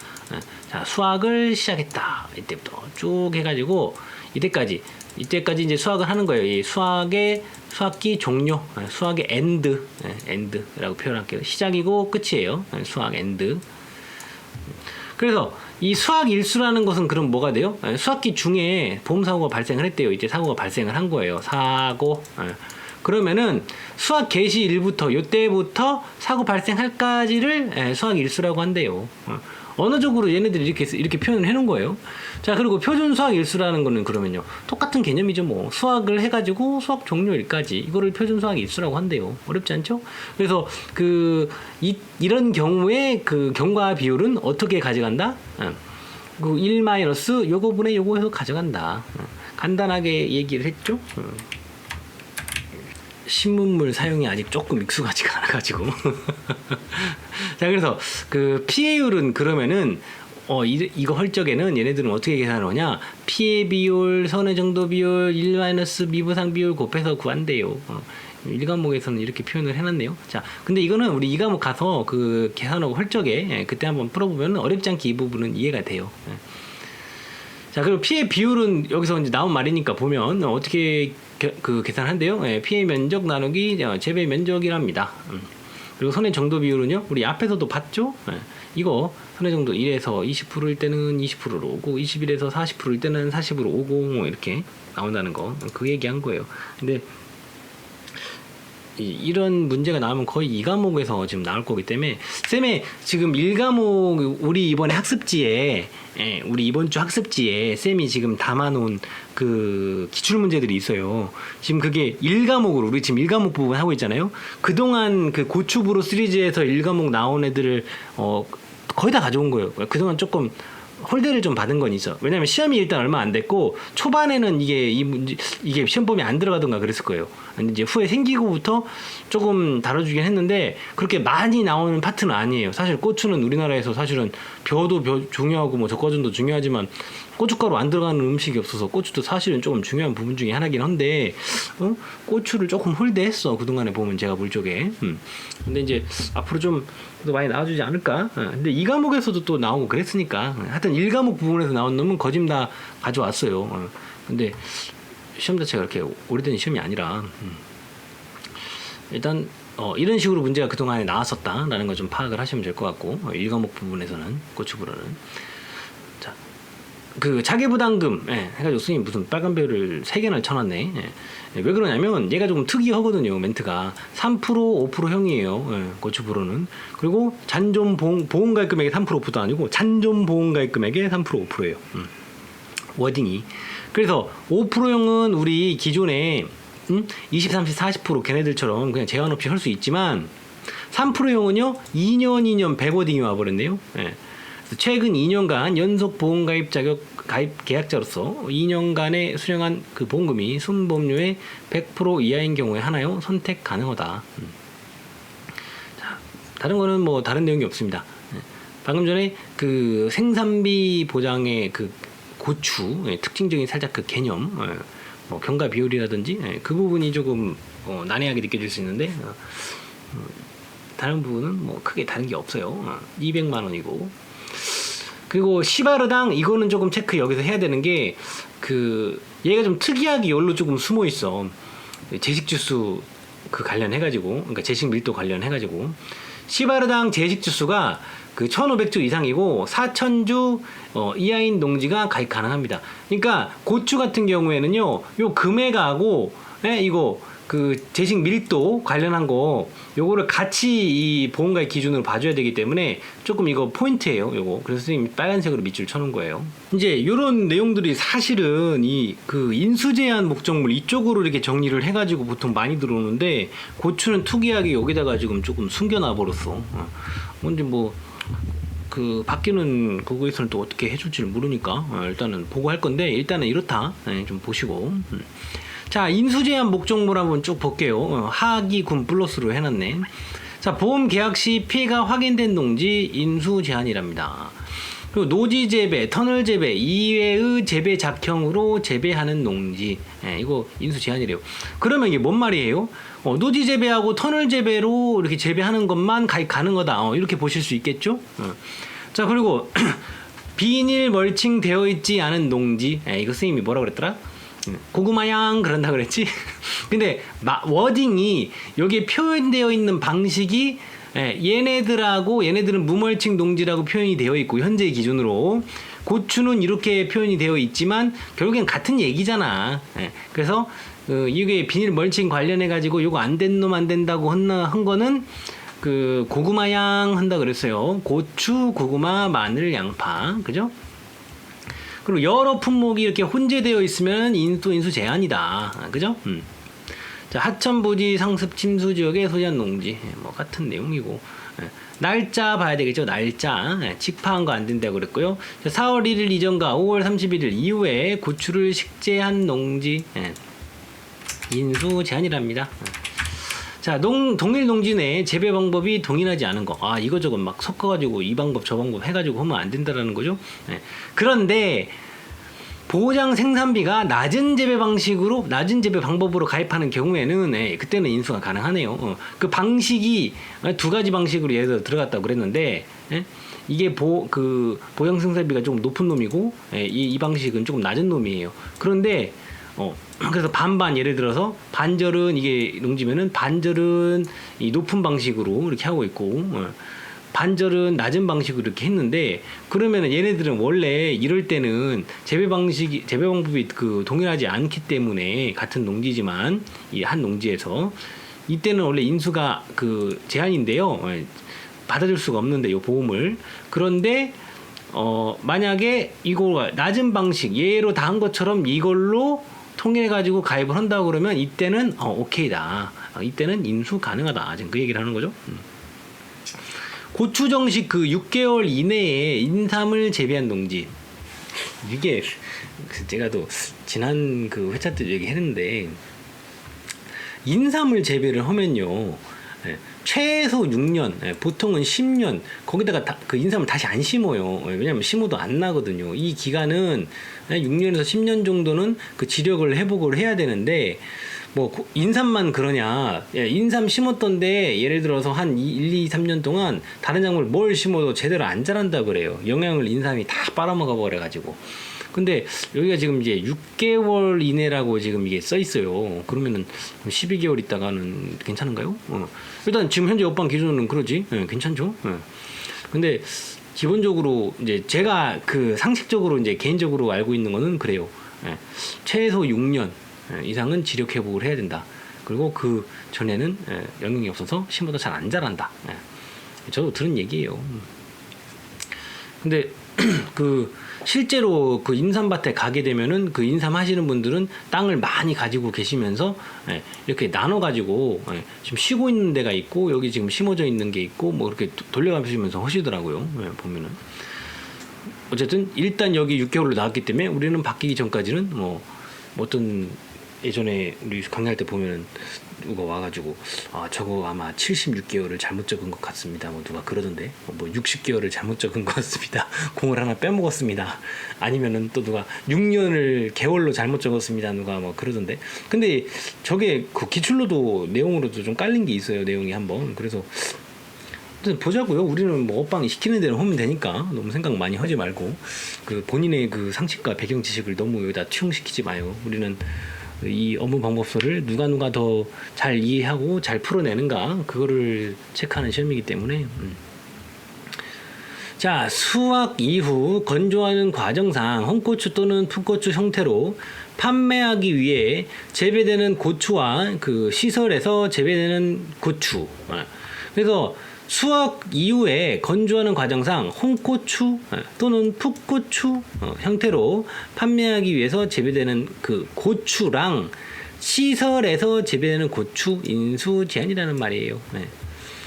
Speaker 1: 자, 수학을 시작했다. 이때부터 쭉 해가지고 이때까지 이제 수학을 하는 거예요. 이 수학기 종료, 수학의 엔드라고 표현할게요. 시작이고 끝이에요. 수학 엔드. 그래서 이 수학 일수라는 것은 그럼 뭐가 돼요? 수학기 중에 보험사고가 발생을 했대요. 이제 사고가 발생을 한 거예요. 사고. 그러면은 수학 개시 일부터, 요때부터 사고 발생할까지를 수학 일수라고 한대요. 언어적으로 얘네들이 이렇게 표현을 해놓은 거예요. 자, 그리고 표준 수학 일수라는 거는 그러면요, 똑같은 개념이죠. 뭐 수학을 해가지고 수학 종료 일까지 이거를 표준 수학 일수라고 한대요. 어렵지 않죠? 그래서 이런 경우에 그 경과 비율은 어떻게 가져간다? 그 1 마이너스 요거분의 요거에서 가져간다. 간단하게 얘기를 했죠. 신문물 사용이 아직 조금 익숙하지가 않아가지고. 자, 그래서 그 피해율은 그러면은 이거 할 적에는 얘네들은 어떻게 계산하느냐, 피해 비율, 선의 정도 비율, 1 마이너스 미부상 비율 곱해서 구한대요. 1과목에서는 이렇게 표현을 해놨네요. 자, 근데 이거는 우리 2과목 가서 그 계산하고 할 적에 그때 한번 풀어보면 어렵지 않게 이 부분은 이해가 돼요. 자, 그리고 피해 비율은 여기서 이제 나온 말이니까 보면 어떻게 계산한대요. 피해 면적 나누기 재배 면적이랍니다. 그리고 선의 정도 비율은요, 우리 앞에서도 봤죠. 이거 선의 정도 1에서 20%일 때는 20%로 오고 21에서 40%일 때는 40으로 오고 뭐 이렇게 나온다는 거, 그 얘기한 거예요. 근데 이런 문제가 나오면 거의 2과목에서 지금 나올 거기 때문에 쌤의 지금 1과목 우리 이번에 학습지에 우리 이번 주 학습지에 쌤이 지금 담아놓은 그 기출문제들이 있어요. 지금 그게 1과목으로 우리 지금 1과목 부분 하고 있잖아요. 그동안 그 고추부로 시리즈에서 1과목 나온 애들을 거의 다 가져온 거예요. 그동안 조금 홀대를 좀 받은 건 있어. 왜냐면 시험이 일단 얼마 안 됐고 초반에는 이게 시험범위 안 들어가던가 그랬을 거예요. 이제 후에 생기고부터 조금 다뤄주긴 했는데 그렇게 많이 나오는 파트는 아니에요. 사실 고추는 우리나라에서 사실은 벼도 중요하고 뭐 적과전도 중요하지만 고춧가루 안 들어가는 음식이 없어서 고추도 사실은 조금 중요한 부분 중에 하나긴 한데 고추를 조금 홀대했어. 그동안에 보면 제가 볼 적에. 근데 이제 앞으로 좀 더 많이 나와주지 않을까. 근데 2과목에서도 또 나오고 그랬으니까 하여튼 1과목 부분에서 나온 놈은 거짐 다 가져왔어요. 근데 시험 자체가 그렇게 오래된 시험이 아니라 일단 이런 식으로 문제가 그동안에 나왔었다라는 걸 좀 파악을 하시면 될 것 같고 1과목 부분에서는 고추부로는 자, 그 자기부담금 해가지고 선생님 무슨 빨간 별을 3개나 쳐놨네. 왜 그러냐면 얘가 조금 특이하거든요. 멘트가 3% 5%형이에요. 고추부로는. 그리고 잔존 보험가입 금액의 3% 5%도 아니고 잔존 보험가입 금액의 3% 5%예요. 워딩이. 그래서 5%형은 우리 기존에 20, 30, 40% 걔네들처럼 그냥 제한 없이 할 수 있지만 3%형은요 2년 100워딩이 와버렸네요. 최근 2년간 연속 보험가입 가입 계약자로서 2년간의 수령한 그 보험금이 순보험료의 100% 이하인 경우에 하나요 선택 가능하다. 자, 다른 거는 뭐 다른 내용이 없습니다. 방금 전에 그 생산비 보장의 그 고추 특징적인 살짝 그 개념, 뭐 경과 비율이라든지 그 부분이 조금 난해하게 느껴질 수 있는데 다른 부분은 뭐 크게 다른 게 없어요. 200만 원이고. 그리고 시바르당 이거는 조금 체크 여기서 해야 되는 게 그 얘가 좀 특이하게 여기로 조금 숨어 있어. 제식 주스 그 관련해가지고, 그러니까 제식 밀도 관련해가지고 시바르당 제식 주스가 그 1,500주 이상이고 4,000주 이하인 농지가 가입 가능합니다. 그러니까 고추 같은 경우에는요, 요 금액하고 이거 그 제식 밀도 관련한 거 요거를 같이 이 보험가입 기준으로 봐줘야 되기 때문에 조금 이거 포인트예요. 요거 그래서 선생님이 빨간색으로 밑줄 쳐놓은 거예요. 이제 요런 내용들이 사실은 이 그 인수제한 목적물 이쪽으로 이렇게 정리를 해가지고 보통 많이 들어오는데 고추는 특이하게 여기다가 지금 조금 숨겨놔 버렸어. 뭔지 뭐 그 바뀌는 그거에서는 또 어떻게 해줄지를 모르니까 일단은 보고 할 건데 일단은 이렇다. 좀 보시고. 자, 인수제한 목적물 한번 쭉 볼게요. 하기 군 플러스로 해놨네. 자, 보험 계약 시 피해가 확인된 농지 인수제한이랍니다. 그리고 노지 재배, 터널 재배 이외의 재배 작형으로 재배하는 농지, 이거 인수제한이래요. 그러면 이게 뭔 말이에요? 노지 재배하고 터널 재배로 이렇게 재배하는 것만 가입 가능하다. 이렇게 보실 수 있겠죠? 자, 그리고 비닐 멀칭 되어 있지 않은 농지, 이거 선생님이 뭐라 그랬더라? 고구마양 그런다 그랬지? 근데 워딩이 여기에 표현되어 있는 방식이 얘네들은 무멀칭 농지라고 표현이 되어 있고 현재 기준으로 고추는 이렇게 표현이 되어 있지만 결국엔 같은 얘기잖아. 그래서 이게 비닐 멀칭 관련해 가지고 요거 안 된 놈 안 된다고 한 거는 그 고구마양 한다 그랬어요. 고추, 고구마, 마늘, 양파, 그죠? 그리고 여러 품목이 이렇게 혼재되어 있으면 인수 제한이다, 그죠? 자, 하천, 부지, 상습, 침수 지역에 소재한 농지, 뭐 같은 내용이고, 날짜 봐야 되겠죠. 날짜 직파한 거 안 된다고 그랬고요. 4월 1일 이전과 5월 31일 이후에 고추를 식재한 농지, 인수 제한이랍니다. 자, 동일 농지 내 재배 방법이 동일하지 않은 거. 아, 이거저거 막 섞어가지고 이 방법 저 방법 해가지고 하면 안 된다라는 거죠. 그런데 보장 생산비가 낮은 재배 방법으로 가입하는 경우에는 그때는 인수가 가능하네요. 그 방식이 두 가지 방식으로 예를 들어 들어갔다고 그랬는데, 이게 보장 생산비가 조금 높은 놈이고, 이 방식은 조금 낮은 놈이에요. 그런데 그래서 반반, 예를 들어서 반절은 이게 농지면은 반절은 이 높은 방식으로 이렇게 하고 있고, 반절은 낮은 방식으로 이렇게 했는데, 그러면은 얘네들은 원래 이럴 때는 재배 방법이 동일하지 않기 때문에 같은 농지지만 이 한 농지에서 이때는 원래 인수가 제한인데요. 받아줄 수가 없는데 이 보험을. 그런데 만약에 이거 낮은 방식 예로 다 한 것처럼 이걸로 통해 가지고 가입을 한다고 그러면 이때는 오케이다. 이때는 인수 가능하다. 지금 그 얘기를 하는 거죠. 고추 정식 6개월 이내에 인삼을 재배한 농지. 이게 제가 또 지난 회차 때 얘기했는데, 인삼을 재배를 하면요, 최소 6년, 보통은 10년, 거기다가 인삼을 다시 안 심어요. 왜냐면 심어도 안 나거든요. 이 기간은 6년에서 10년 정도는 지력을 회복을 해야 되는데, 뭐 인삼만 그러냐? 인삼 심었던데 예를 들어서 한 1, 2, 3년 동안 다른 작물 뭘 심어도 제대로 안 자란다 그래요. 영양을 인삼이 다 빨아먹어 버려 가지고. 근데 여기가 지금 이제 6개월 이내라고 지금 이게 써 있어요. 그러면은 12개월 있다가는 괜찮은가요? 일단 지금 현재 옆방 기준으로는 그러지. 괜찮죠? 근데 기본적으로 이제 제가 상식적으로 이제 개인적으로 알고 있는 거는 그래요. 최소 6년 이상은 지력 회복을 해야 된다. 그리고 그 전에는 영향이 없어서 심어도 잘 안 자란다. 저도 들은 얘기예요. 근데 실제로 인삼밭에 가게 되면은 인삼 하시는 분들은 땅을 많이 가지고 계시면서 이렇게 나눠 가지고 지금 쉬고 있는 데가 있고, 여기 지금 심어져 있는 게 있고, 뭐 이렇게 돌려가시면서 하시더라고요. 보면은 어쨌든 일단 여기 6개월로 나왔기 때문에 우리는 바뀌기 전까지는 뭐 어떤 예전에 우리 강의할 때 보면은 누가 와가지고 저거 아마 76개월을 잘못 적은 것 같습니다. 뭐 누가 그러던데, 뭐 60개월을 잘못 적은 것 같습니다. 공을 하나 빼먹었습니다. 아니면은 또 누가 6년을 개월로 잘못 적었습니다. 누가 뭐 그러던데. 근데 저게 기출로도 내용으로도 좀 깔린 게 있어요. 내용이 한번. 그래서 보자고요. 우리는 뭐 업방이 시키는 대로 하면 되니까 너무 생각 많이 하지 말고 본인의 상식과 배경 지식을 너무 여기다 투영시키지 마요. 우리는 이 업무 방법서를 누가 더 잘 이해하고 잘 풀어내는가, 그거를 체크하는 시험이기 때문에. 자, 수확 이후 건조하는 과정상 홍고추 또는 풋고추 형태로 판매하기 위해 재배되는 고추와 시설에서 재배되는 고추. 그래서 수확 이후에 건조하는 과정상 홍고추 또는 풋고추 형태로 판매하기 위해서 재배되는 고추랑 시설에서 재배되는 고추 인수 제한이라는 말이에요.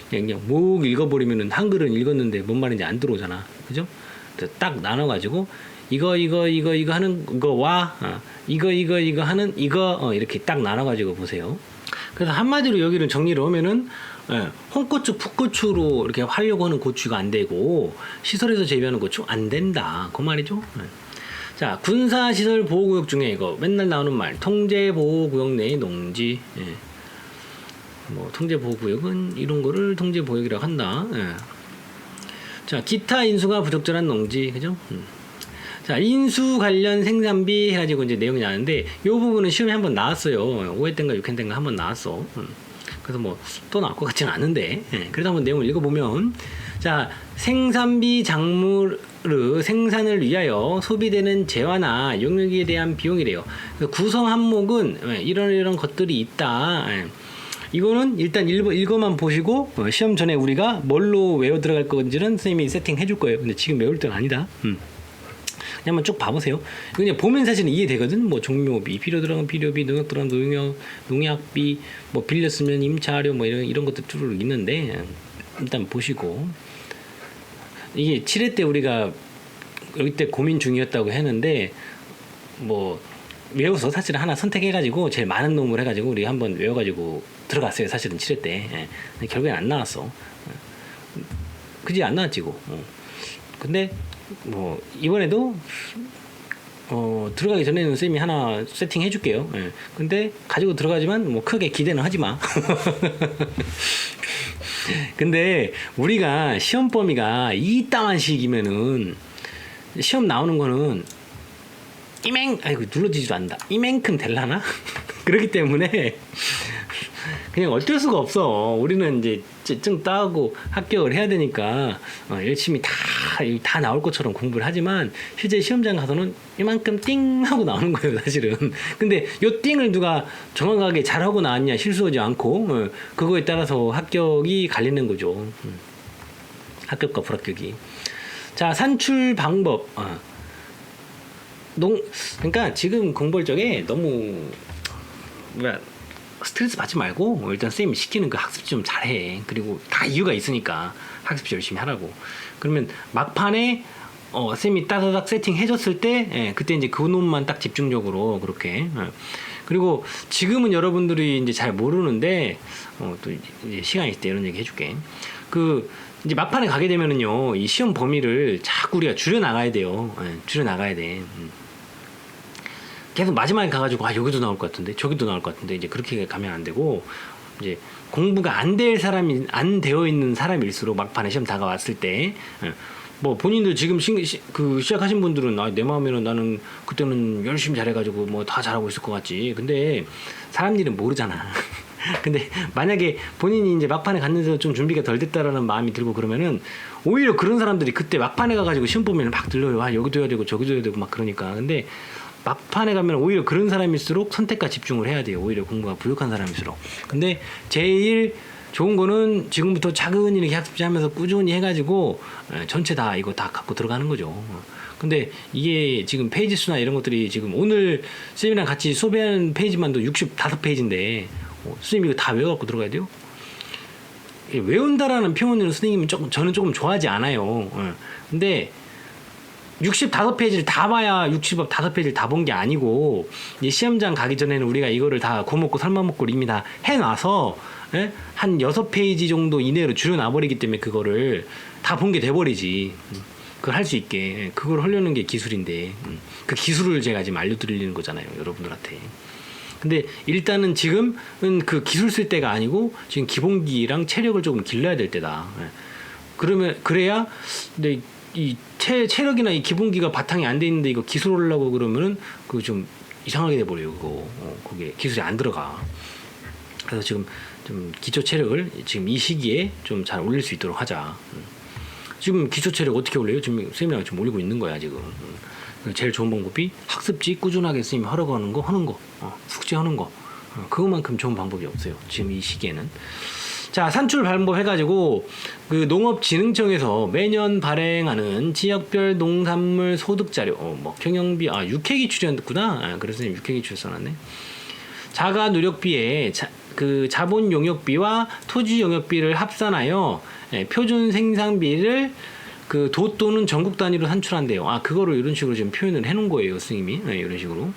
Speaker 1: 그냥 목 읽어버리면은 한글은 읽었는데 뭔 말인지 안 들어오잖아. 그죠? 딱 나눠가지고 이거 하는 거와 이거 하는 이거 이렇게 딱 나눠가지고 보세요. 그래서 한마디로 여기를 정리를 하면은 홍고추, 풋고추로 이렇게 하려고 하는 고추가 안 되고, 시설에서 재배하는 고추 안 된다. 그 말이죠. 자, 군사시설 보호구역 중에 이거 맨날 나오는 말, 통제보호구역 내의 농지. 뭐 통제보호구역은 이런 거를 통제보호구역이라고 한다. 자, 기타 인수가 부적절한 농지, 그죠? 자, 인수 관련 생산비 해가지고 이제 내용이 나왔는데, 요 부분은 시험에 한번 나왔어요. 5회 때인가 6회 때인가 한번 나왔어. 그래서 뭐 또 나올 것 같지는 않은데, 그래도 한번 내용을 읽어보면, 자, 생산비 작물의 생산을 위하여 소비되는 재화나 용역에 대한 비용이래요. 구성 항목은 이런 것들이 있다. 이거는 일단 읽어만 보시고 시험 전에 우리가 뭘로 외워 들어갈 건지는 선생님이 세팅해 줄 거예요. 근데 지금 외울 때는 아니다. 그냥 한번 쭉 봐보세요. 그냥 보면 사실은 이해되거든. 뭐 종료비, 필요 들어간 필요비, 농약 들어간 농약비, 뭐 빌렸으면 임차료 뭐 이런 것들 쭉 있는데 일단 보시고 이게 7회 때 우리가 여기 때 고민 중이었다고 했는데 뭐 외워서 사실은 하나 선택해가지고 제일 많은 놈을 해가지고 우리 한번 외워가지고 들어갔어요. 사실은 7회 때. 근데 결국엔 안 나왔어. 그지 안 나왔지 고. 근데 뭐 이번에도 들어가기 전에는 쌤이 하나 세팅해 줄게요. 근데 가지고 들어가지만 뭐 크게 기대는 하지 마. 근데 우리가 시험 범위가 이따만 식이면은 시험 나오는 거는 아이고 눌러지지도 않는다. 이만큼 될라나? 그렇기 때문에 그냥 어쩔 수가 없어. 우리는 이제 증 따고 합격을 해야 되니까 열심히 다 나올 것처럼 공부를 하지만 실제 시험장 가서는 이만큼 띵 하고 나오는 거예요, 사실은. 근데 요 띵을 누가 정확하게 잘하고 나왔냐, 실수하지 않고 그거에 따라서 합격이 갈리는 거죠. 합격과 불합격이. 자, 산출 방법. 그러니까 지금 공부할 적에 너무 스트레스 받지 말고 일단 선생님이 시키는 그 학습 좀 잘해. 그리고 다 이유가 있으니까 학습 열심히 하라고. 그러면 막판에 선생님이 따다닥 세팅 해줬을 때 그때 이제 그 놈만 딱 집중적으로 그렇게. 그리고 지금은 여러분들이 이제 잘 모르는데 또 이제 시간 있을 때 이런 얘기 해줄게. 이제 막판에 가게 되면은요, 이 시험 범위를 자꾸 우리가 줄여 나가야 돼요. 줄여 나가야 돼. 계속 마지막에 가가지고 여기도 나올 것 같은데 저기도 나올 것 같은데 이제 그렇게 가면 안 되고, 이제 공부가 안 되어 있는 사람일수록 막판에 시험 다가왔을 때 뭐 본인들 지금 시작하신 분들은 내 마음에는 나는 그때는 열심히 잘해가지고 뭐 다 잘하고 있을 것 같지. 근데 사람 일은 모르잖아. 근데 만약에 본인이 이제 막판에 갔는데도 좀 준비가 덜 됐다라는 마음이 들고 그러면은 오히려 그런 사람들이 그때 막판에 가가지고 시험 보면 막 들려요. 여기도 해야 되고 저기도 해야 되고 막 그러니까. 근데 막판에 가면 오히려 그런 사람일수록 선택과 집중을 해야 돼요. 오히려 공부가 부족한 사람일수록. 근데 제일 좋은 거는 지금부터 차근히 이렇게 학습하면서 꾸준히 해가지고 전체 다 이거 다 갖고 들어가는 거죠. 근데 이게 지금 페이지 수나 이런 것들이 지금 오늘 쌤이랑 같이 수업하는 페이지만도 65페이지인데 선생님 이거 다 외워갖고 들어가야 돼요? 외운다라는 표현으로 선생님은 저는 조금 좋아하지 않아요. 근데 65페이지를 다 봐야 65페이지를 다 본 게 아니고, 이제 시험장 가기 전에는 우리가 이거를 다 고먹고 삶아먹고 이미 다 해놔서 한 6페이지 정도 이내로 줄여놔버리기 때문에 그거를 다 본 게 돼버리지. 그걸 할 수 있게. 그걸 하려는 게 기술인데, 그 기술을 제가 지금 알려드리는 거잖아요, 여러분들한테. 근데 일단은 지금은 그 기술 쓸 때가 아니고 지금 기본기랑 체력을 조금 길러야 될 때다. 그래야 근데 이 체력이나 이 기본기가 바탕이 안 돼 있는데 이거 기술 하려고 그러면은 그거 좀 이상하게 돼 버려요. 그거 그게 기술이 안 들어가. 그래서 지금 좀 기초 체력을 지금 이 시기에 좀 잘 올릴 수 있도록 하자. 지금 기초 체력 어떻게 올려요? 지금 선생님이랑 좀 올리고 있는 거야 지금. 제일 좋은 방법이 학습지 꾸준하게 선생님이 하라고 하는 거 숙제하는 거. 그것만큼 좋은 방법이 없어요. 지금 이 시기에는. 자, 산출 방법 해가지고 그 농업진흥청에서 매년 발행하는 지역별 농산물 소득자료, 뭐 경영비, 육회기출이었구나. 그래서 육회기출 써놨네. 자가 누력비에 그 자본 용역비와 토지 용역비를 합산하여 표준 생산비를 그 도 또는 전국 단위로 산출한대요. 그거를 이런 식으로 지금 표현을 해놓은 거예요, 스님이. 이런 식으로.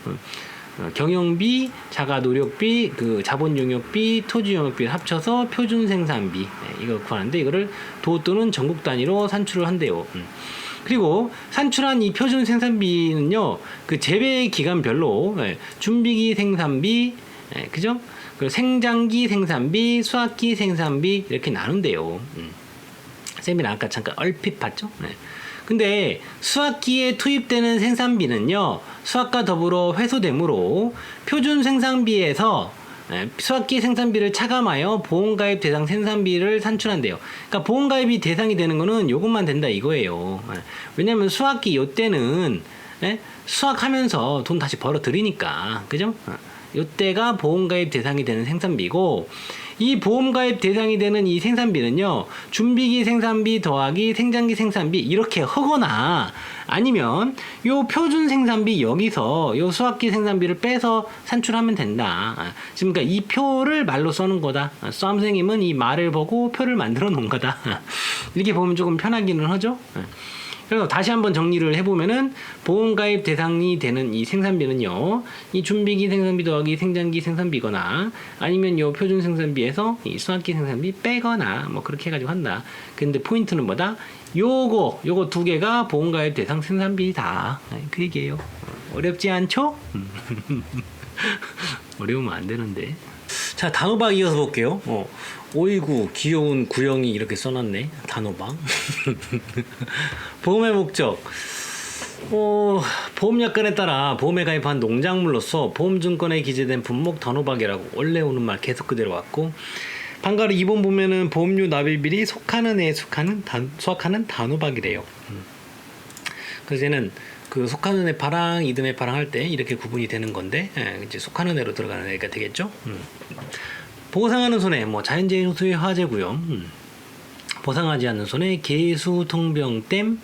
Speaker 1: 경영비, 자가 노력비, 그 자본 용역비, 토지 용역비를 합쳐서 표준 생산비 이거 구하는데 이거를 도 또는 전국 단위로 산출을 한대요. 그리고 산출한 이 표준 생산비는요, 그 재배 기간별로 준비기 생산비, 그죠? 그리고 생장기 생산비, 수확기 생산비 이렇게 나눈대요. 쌤이랑 아까 잠깐 얼핏 봤죠? 근데 수확기에 투입되는 생산비는요, 수확과 더불어 회수되므로 표준 생산비에서 수확기 생산비를 차감하여 보험가입 대상 생산비를 산출한대요. 그러니까 보험가입이 대상이 되는 거는 요것만 된다 이거예요. 왜냐면 수확기 요때는 수확하면서 돈 다시 벌어 들이니까, 그죠? 이때가 보험가입 대상이 되는 생산비고, 이 보험가입 대상이 되는 이 생산비는요, 준비기 생산비 더하기 생장기 생산비 이렇게 하거나, 아니면 요 표준 생산비 여기서 요 수학기 생산비를 빼서 산출하면 된다. 지금 그러니까 이 표를 말로 써는 거다. 수험 선생님은 이 말을 보고 표를 만들어 놓은 거다. 이렇게 보면 조금 편하기는 하죠. 그래서 다시 한번 정리를 해보면은, 보험가입 대상이 되는 이 생산비는요, 이 준비기 생산비 더하기 생장기 생산비거나, 아니면 요 표준 생산비에서 이 수학기 생산비 빼거나, 뭐 그렇게 해가지고 한다. 근데 포인트는 뭐다? 요거 두 개가 보험가입 대상 생산비다. 그 얘기예요. 어렵지 않죠? 어려우면 안 되는데. 자, 단호박 이어서 볼게요. 오이구 귀여운 구형이 이렇게 써놨네. 단호박. 보험의 목적. 보험약관에 따라 보험에 가입한 농작물로서 보험증권에 기재된 품목 단호박이라고 원래 오는 말 계속 그대로 왔고, 방가로 2번 보면은 보험료 납입일이 속하는 해에 수확하는 단호박이래요. 그래서 얘는 그 속하는 해 파랑, 이듬해 파랑 할 때 이렇게 구분이 되는 건데, 이제 속하는 해로 들어가는 애가 되겠죠. 보상하는 손해, 뭐 자연재해 소의 화재고요. 보상하지 않는 손해, 개수, 통병댐,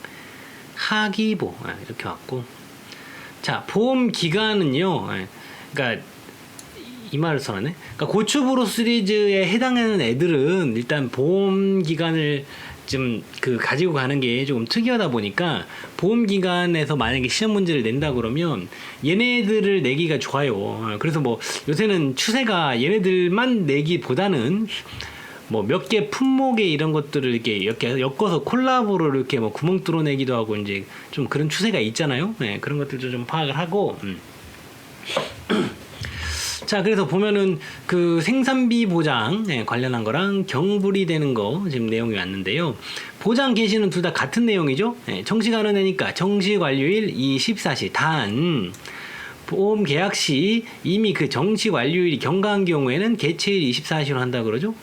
Speaker 1: 하기보 이렇게 왔고, 자, 보험 기간은요. 그러니까 이 말을 써놨네. 그러니까 고추브로 시리즈에 해당하는 애들은 일단 보험 기간을 좀 가지고 가는 게 조금 특이하다 보니까, 보험 기간에서 만약에 시험 문제를 낸다 그러면 얘네들을 내기가 좋아요. 그래서 뭐 요새는 추세가 얘네들만 내기보다는 뭐 몇 개 품목의 이런 것들을 이렇게 엮어서 콜라보로 이렇게 뭐 구멍 뚫어내기도 하고, 이제 좀 그런 추세가 있잖아요. 네, 그런 것들도 좀 파악을 하고. 자, 그래서 보면은 그 생산비 보장 관련한 거랑 경불이 되는 거 지금 내용이 왔는데요. 보장 개시는 둘 다 같은 내용이죠. 정시가는 애니까 정시 완료일 24시 단, 보험 계약 시 이미 그 정시 완료일이 경과한 경우에는 개체일 24시로 한다 그러죠.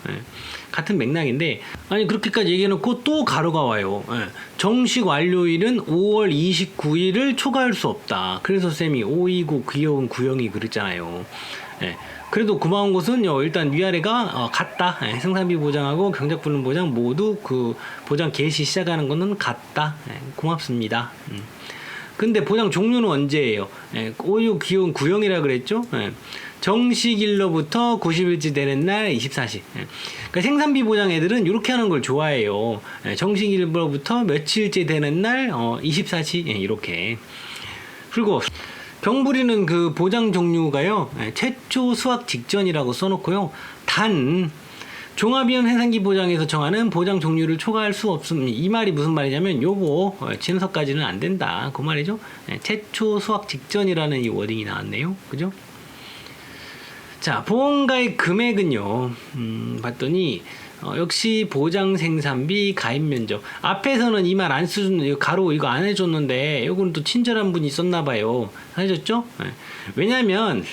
Speaker 1: 같은 맥락인데, 아니 그렇게까지 얘기해놓고 또 가로가 와요. 정식 완료일은 5월 29일을 초과할 수 없다. 그래서 쌤이 529 귀여운 구형이 그랬잖아요. 그래도 고마운 것은요, 일단 위아래가 같다. 생산비 보장하고 경작불능 보장 모두 그 보장 개시 시작하는 거는 같다. 고맙습니다. 근데 보장 종류는 언제예요? 오유 귀여운 구형이라 그랬죠? 정식일로부터 90일째 되는 날 24시. 그러니까 생산비 보장 애들은 이렇게 하는 걸 좋아해요. 정식일로부터 며칠째 되는 날 24시 이렇게. 그리고 경불이는 그 보장 종류가요, 최초 수확 직전이라고 써놓고요. 단 종합위험 생산기 보장에서 정하는 보장 종류를 초과할 수 없습니다. 이 말이 무슨 말이냐면, 요거 진서까지는 안 된다 그 말이죠. 최초 수확 직전이라는 이 워딩이 나왔네요. 그죠? 자, 보험가입 금액은요, 봤더니 역시 보장 생산비 가입 면적. 앞에서는 이 말 안 써줬는데, 가로 이거 안 해줬는데, 요거는 또 친절한 분이 썼나봐요. 해줬죠? 왜냐면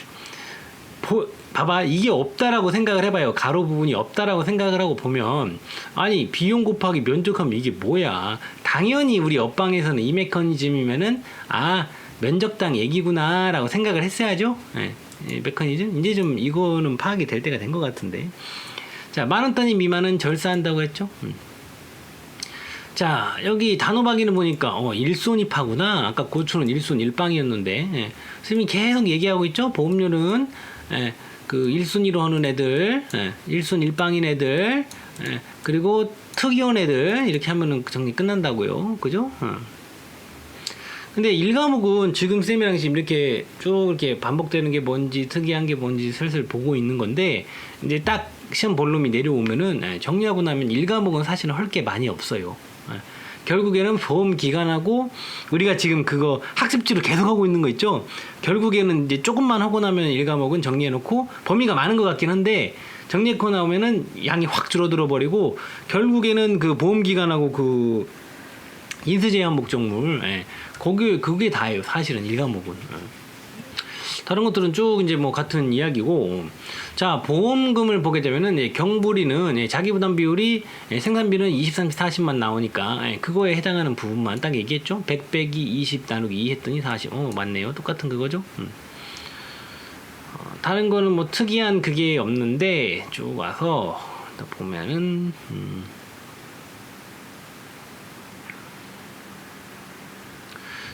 Speaker 1: 봐봐, 이게 없다라고 생각을 해봐요. 가로 부분이 없다라고 생각을 하고 보면, 아니 비용 곱하기 면적하면 이게 뭐야. 당연히 우리 옆방에서는 이 메커니즘이면은 면적당 얘기구나 라고 생각을 했어야죠. 메커니즘 이제 좀 이거는 파악이 될 때가 된 것 같은데. 자, 만원 단위 미만은 절사한다고 했죠. 자, 여기 단호박이는 보니까 일손입하구나. 아까 고추는 일손 일방이었는데, 선생님이 계속 얘기하고 있죠. 보험료는 그 1순위로 하는 애들, 1순 1방인 애들, 그리고 특이한 애들 이렇게 하면은 정리 끝난다고요. 그죠? 근데 1과목은 지금 쌤이랑 지금 이렇게 쭉 이렇게 반복되는 게 뭔지, 특이한 게 뭔지 슬슬 보고 있는 건데, 이제 딱 시험 볼륨이 내려오면은 정리하고 나면 1과목은 사실은 할 게 많이 없어요. 결국에는 보험 기간하고 우리가 지금 그거 학습지로 계속 하고 있는 거 있죠. 결국에는 이제 조금만 하고 나면 1과목은 정리해놓고, 범위가 많은 것 같긴 한데 정리해놓고 나오면은 양이 확 줄어들어 버리고, 결국에는 그 보험 기간하고 그 인수제한 목적물, 그게 다예요. 사실은 1과목은. 다른 것들은 쭉 이제 뭐 같은 이야기고. 자, 보험금을 보게 되면은 경불이는 자기부담 비율이 생산비는 20, 30, 40만 나오니까 그거에 해당하는 부분만 딱 얘기했죠. 100 빼기 20 나누기 2 했더니 40. 맞네요. 똑같은 그거죠. 다른 거는 뭐 특이한 그게 없는데 쭉 와서 보면은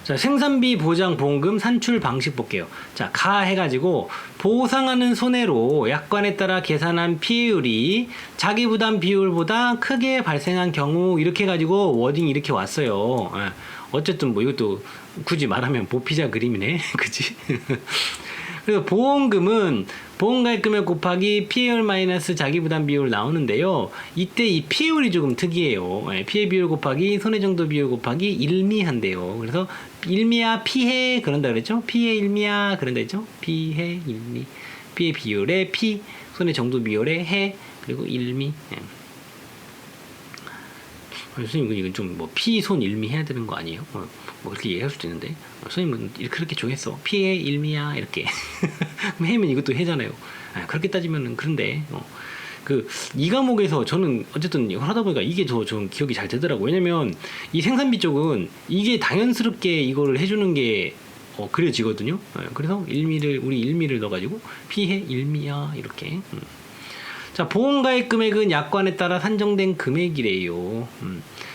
Speaker 1: 자, 생산비 보장 보험금 산출 방식 볼게요. 자, 가 해가지고 보상하는 손해로 약관에 따라 계산한 피해율이 자기 부담 비율보다 크게 발생한 경우 이렇게 해가지고 워딩 이렇게 왔어요. 어쨌든 뭐 이것도 굳이 말하면 보피자 그림이네. 그치? 그래서 보험금은 보험가입 금액 곱하기 피해율 마이너스 자기 부담 비율 나오는데요. 이때 이 피해율이 조금 특이해요. 피해 비율 곱하기 손해 정도 비율 곱하기 일미한대요. 그래서 일미야 피해 그런다 그랬죠? 피해 일미야 그런다 했죠? 피해 일미 피해 비율에 피 손해 정도 비율에 해 그리고 일미. 선생님 이건 좀 뭐 피손 일미 해야 되는 거 아니에요? 뭐 그렇게 얘기할 수도 있는데 선생님은 그렇게 정했어. 피해 일미야 이렇게 해면 이것도 해잖아요. 그렇게 따지면은 그런데 그 이 과목에서 저는 어쨌든 이걸 하다 보니까 이게 좀 기억이 잘 되더라고. 왜냐면 이 생산비 쪽은 이게 당연스럽게 이거를 해주는 게 그려지거든요. 그래서 우리 일미를 넣어가지고 피해 일미야 이렇게. 자, 보험가입 금액은 약관에 따라 산정된 금액이래요.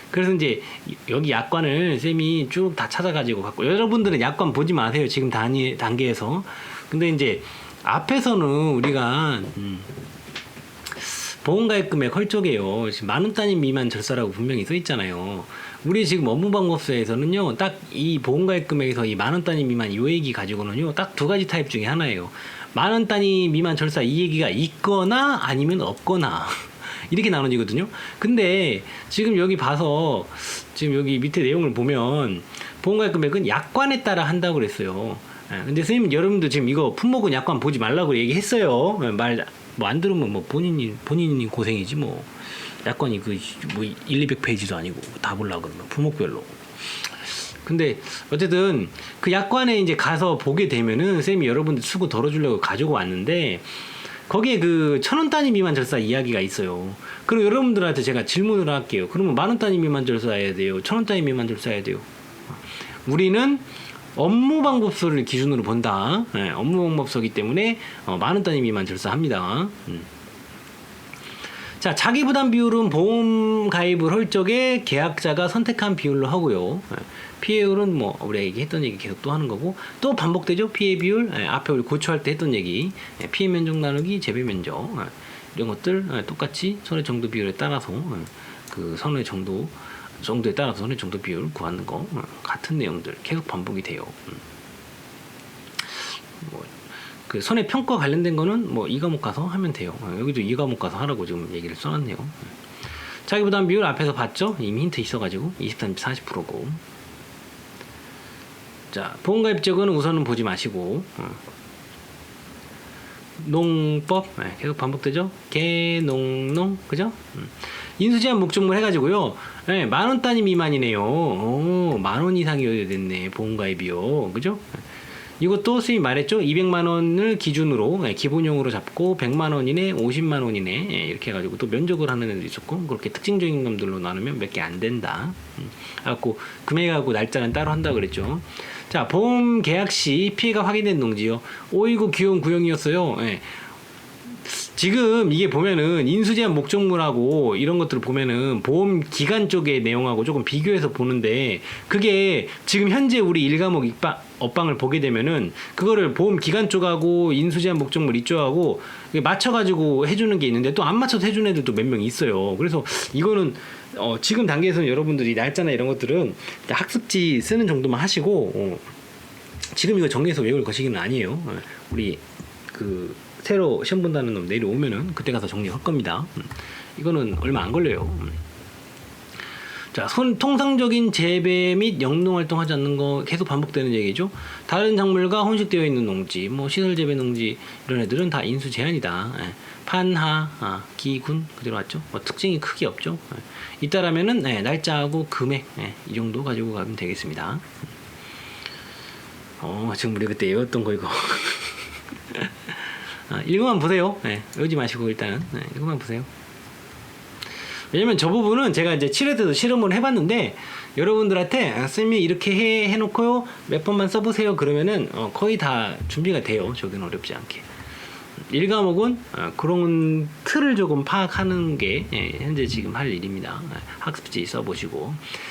Speaker 1: 그래서 이제 여기 약관을 쌤이 쭉 다 찾아가지고 갖고 여러분들은 약관 보지 마세요. 지금 단계에서. 근데 이제 앞에서는 우리가 보험가입 금액 헐쪽이에요. 지금 10,000원 단위 미만 절사라고 분명히 써 있잖아요. 우리 지금 업무방법서에서는요, 딱 이 보험가입 금액에서 이 10,000원 단위 미만 이 얘기 가지고는요, 딱 두 가지 타입 중에 하나예요. 10,000원 단위 미만 절사 이 얘기가 있거나 아니면 없거나 이렇게 나눠지거든요. 근데 지금 여기 봐서 지금 여기 밑에 내용을 보면 보험가입 금액은 약관에 따라 한다고 그랬어요. 근데 선생님 여러분도 지금 이거 품목은 약관 보지 말라고 얘기했어요. 말 뭐 안 들으면 뭐 본인이 고생이지 뭐. 약관이 뭐 100~200페이지도 아니고 다 보려고 그러면 품목별로. 근데 어쨌든 그 약관에 이제 가서 보게 되면은 쌤이 여러분들 수고 덜어주려고 가지고 왔는데 거기에 그 1,000원 단위 미만 절사 이야기가 있어요. 그럼 여러분들한테 제가 질문을 할게요. 그러면 10,000원 단위 미만 절사해야 돼요? 1,000원 단위 미만 절사해야 돼요? 우리는 업무방법서를 기준으로 본다. 업무방법서기 때문에 10,000원 단위 미만 절사합니다. 자, 자기 부담 비율은 보험 가입을 할 적에 계약자가 선택한 비율로 하고요. 피해율은 뭐 우리가 얘기했던 얘기 계속 또 하는 거고 또 반복되죠. 피해 비율 앞에 우리 고초할 때 했던 얘기 피해 면적 나누기 재배 면적 이런 것들 똑같이 손해 정도 비율에 따라서 그 손해 정도에 따라서 손해 정도 비율 구하는 거 같은 내용들 계속 반복이 돼요. 그 손해 평가 관련된 거는 뭐 이 과목 가서 하면 돼요. 여기도 이 과목 가서 하라고 지금 얘기를 써놨네요. 자기 부담 비율 앞에서 봤죠? 이미 힌트 있어가지고 23, 40%고. 자, 보험가입적은 우선은 보지 마시고 농법 계속 반복되죠? 개농농 그죠? 인수제한 목적물 해가지고요. 10,000원 단위 미만이네요. 10,000원 이상이어야 됐네 보험가입이요. 그죠? 이것도 선생님이 말했죠. 200만원을 기준으로 기본용으로 잡고 100만원이네 50만원이네 이렇게 해가지고 또 면적을 하는 애도 있었고 그렇게 특징적인 놈들로 나누면 몇 개 안 된다. 그래갖고 금액하고 날짜는 따로 한다고 그랬죠. 자, 보험 계약 시 피해가 확인된 농지요. 오이구 귀여운 구형이었어요. 지금 이게 보면은 인수제한 목적물하고 이런 것들을 보면은 보험 기간 쪽의 내용하고 조금 비교해서 보는데 그게 지금 현재 우리 1과목 업방을 보게 되면은 그거를 보험 기간 쪽하고 인수제한 목적물 이쪽하고 맞춰가지고 해주는 게 있는데 또 안 맞춰서 해주는 애들도 몇 명 있어요. 그래서 이거는 지금 단계에서는 여러분들이 날짜나 이런 것들은 학습지 쓰는 정도만 하시고 지금 이거 정리해서 외울 것이기는 아니에요. 우리 그 새로 시험 본다는 놈 내일 오면은 그때 가서 정리할 겁니다. 이거는 얼마 안 걸려요. 자, 통상적인 재배 및 영농 활동하지 않는 거 계속 반복되는 얘기죠. 다른 작물과 혼식되어 있는 농지, 뭐 시설 재배 농지 이런 애들은 다 인수 제한이다. 판하, 기군 그대로 왔죠. 뭐 특징이 크게 없죠. 이따라면은 날짜하고 금액 이 정도 가지고 가면 되겠습니다. 지금 우리 그때 외웠던 거 이거. 이거만 보세요. 외우지 마시고 일단은 이거만 보세요. 왜냐면 저 부분은 제가 이제 7회 때도 실험을 해봤는데 여러분들한테 쌤이 이렇게 해놓고요 몇 번만 써보세요 그러면은 거의 다 준비가 돼요. 저기는 어렵지 않게. 1과목은 그런 틀을 조금 파악하는 게 현재 지금 할 일입니다. 학습지 써보시고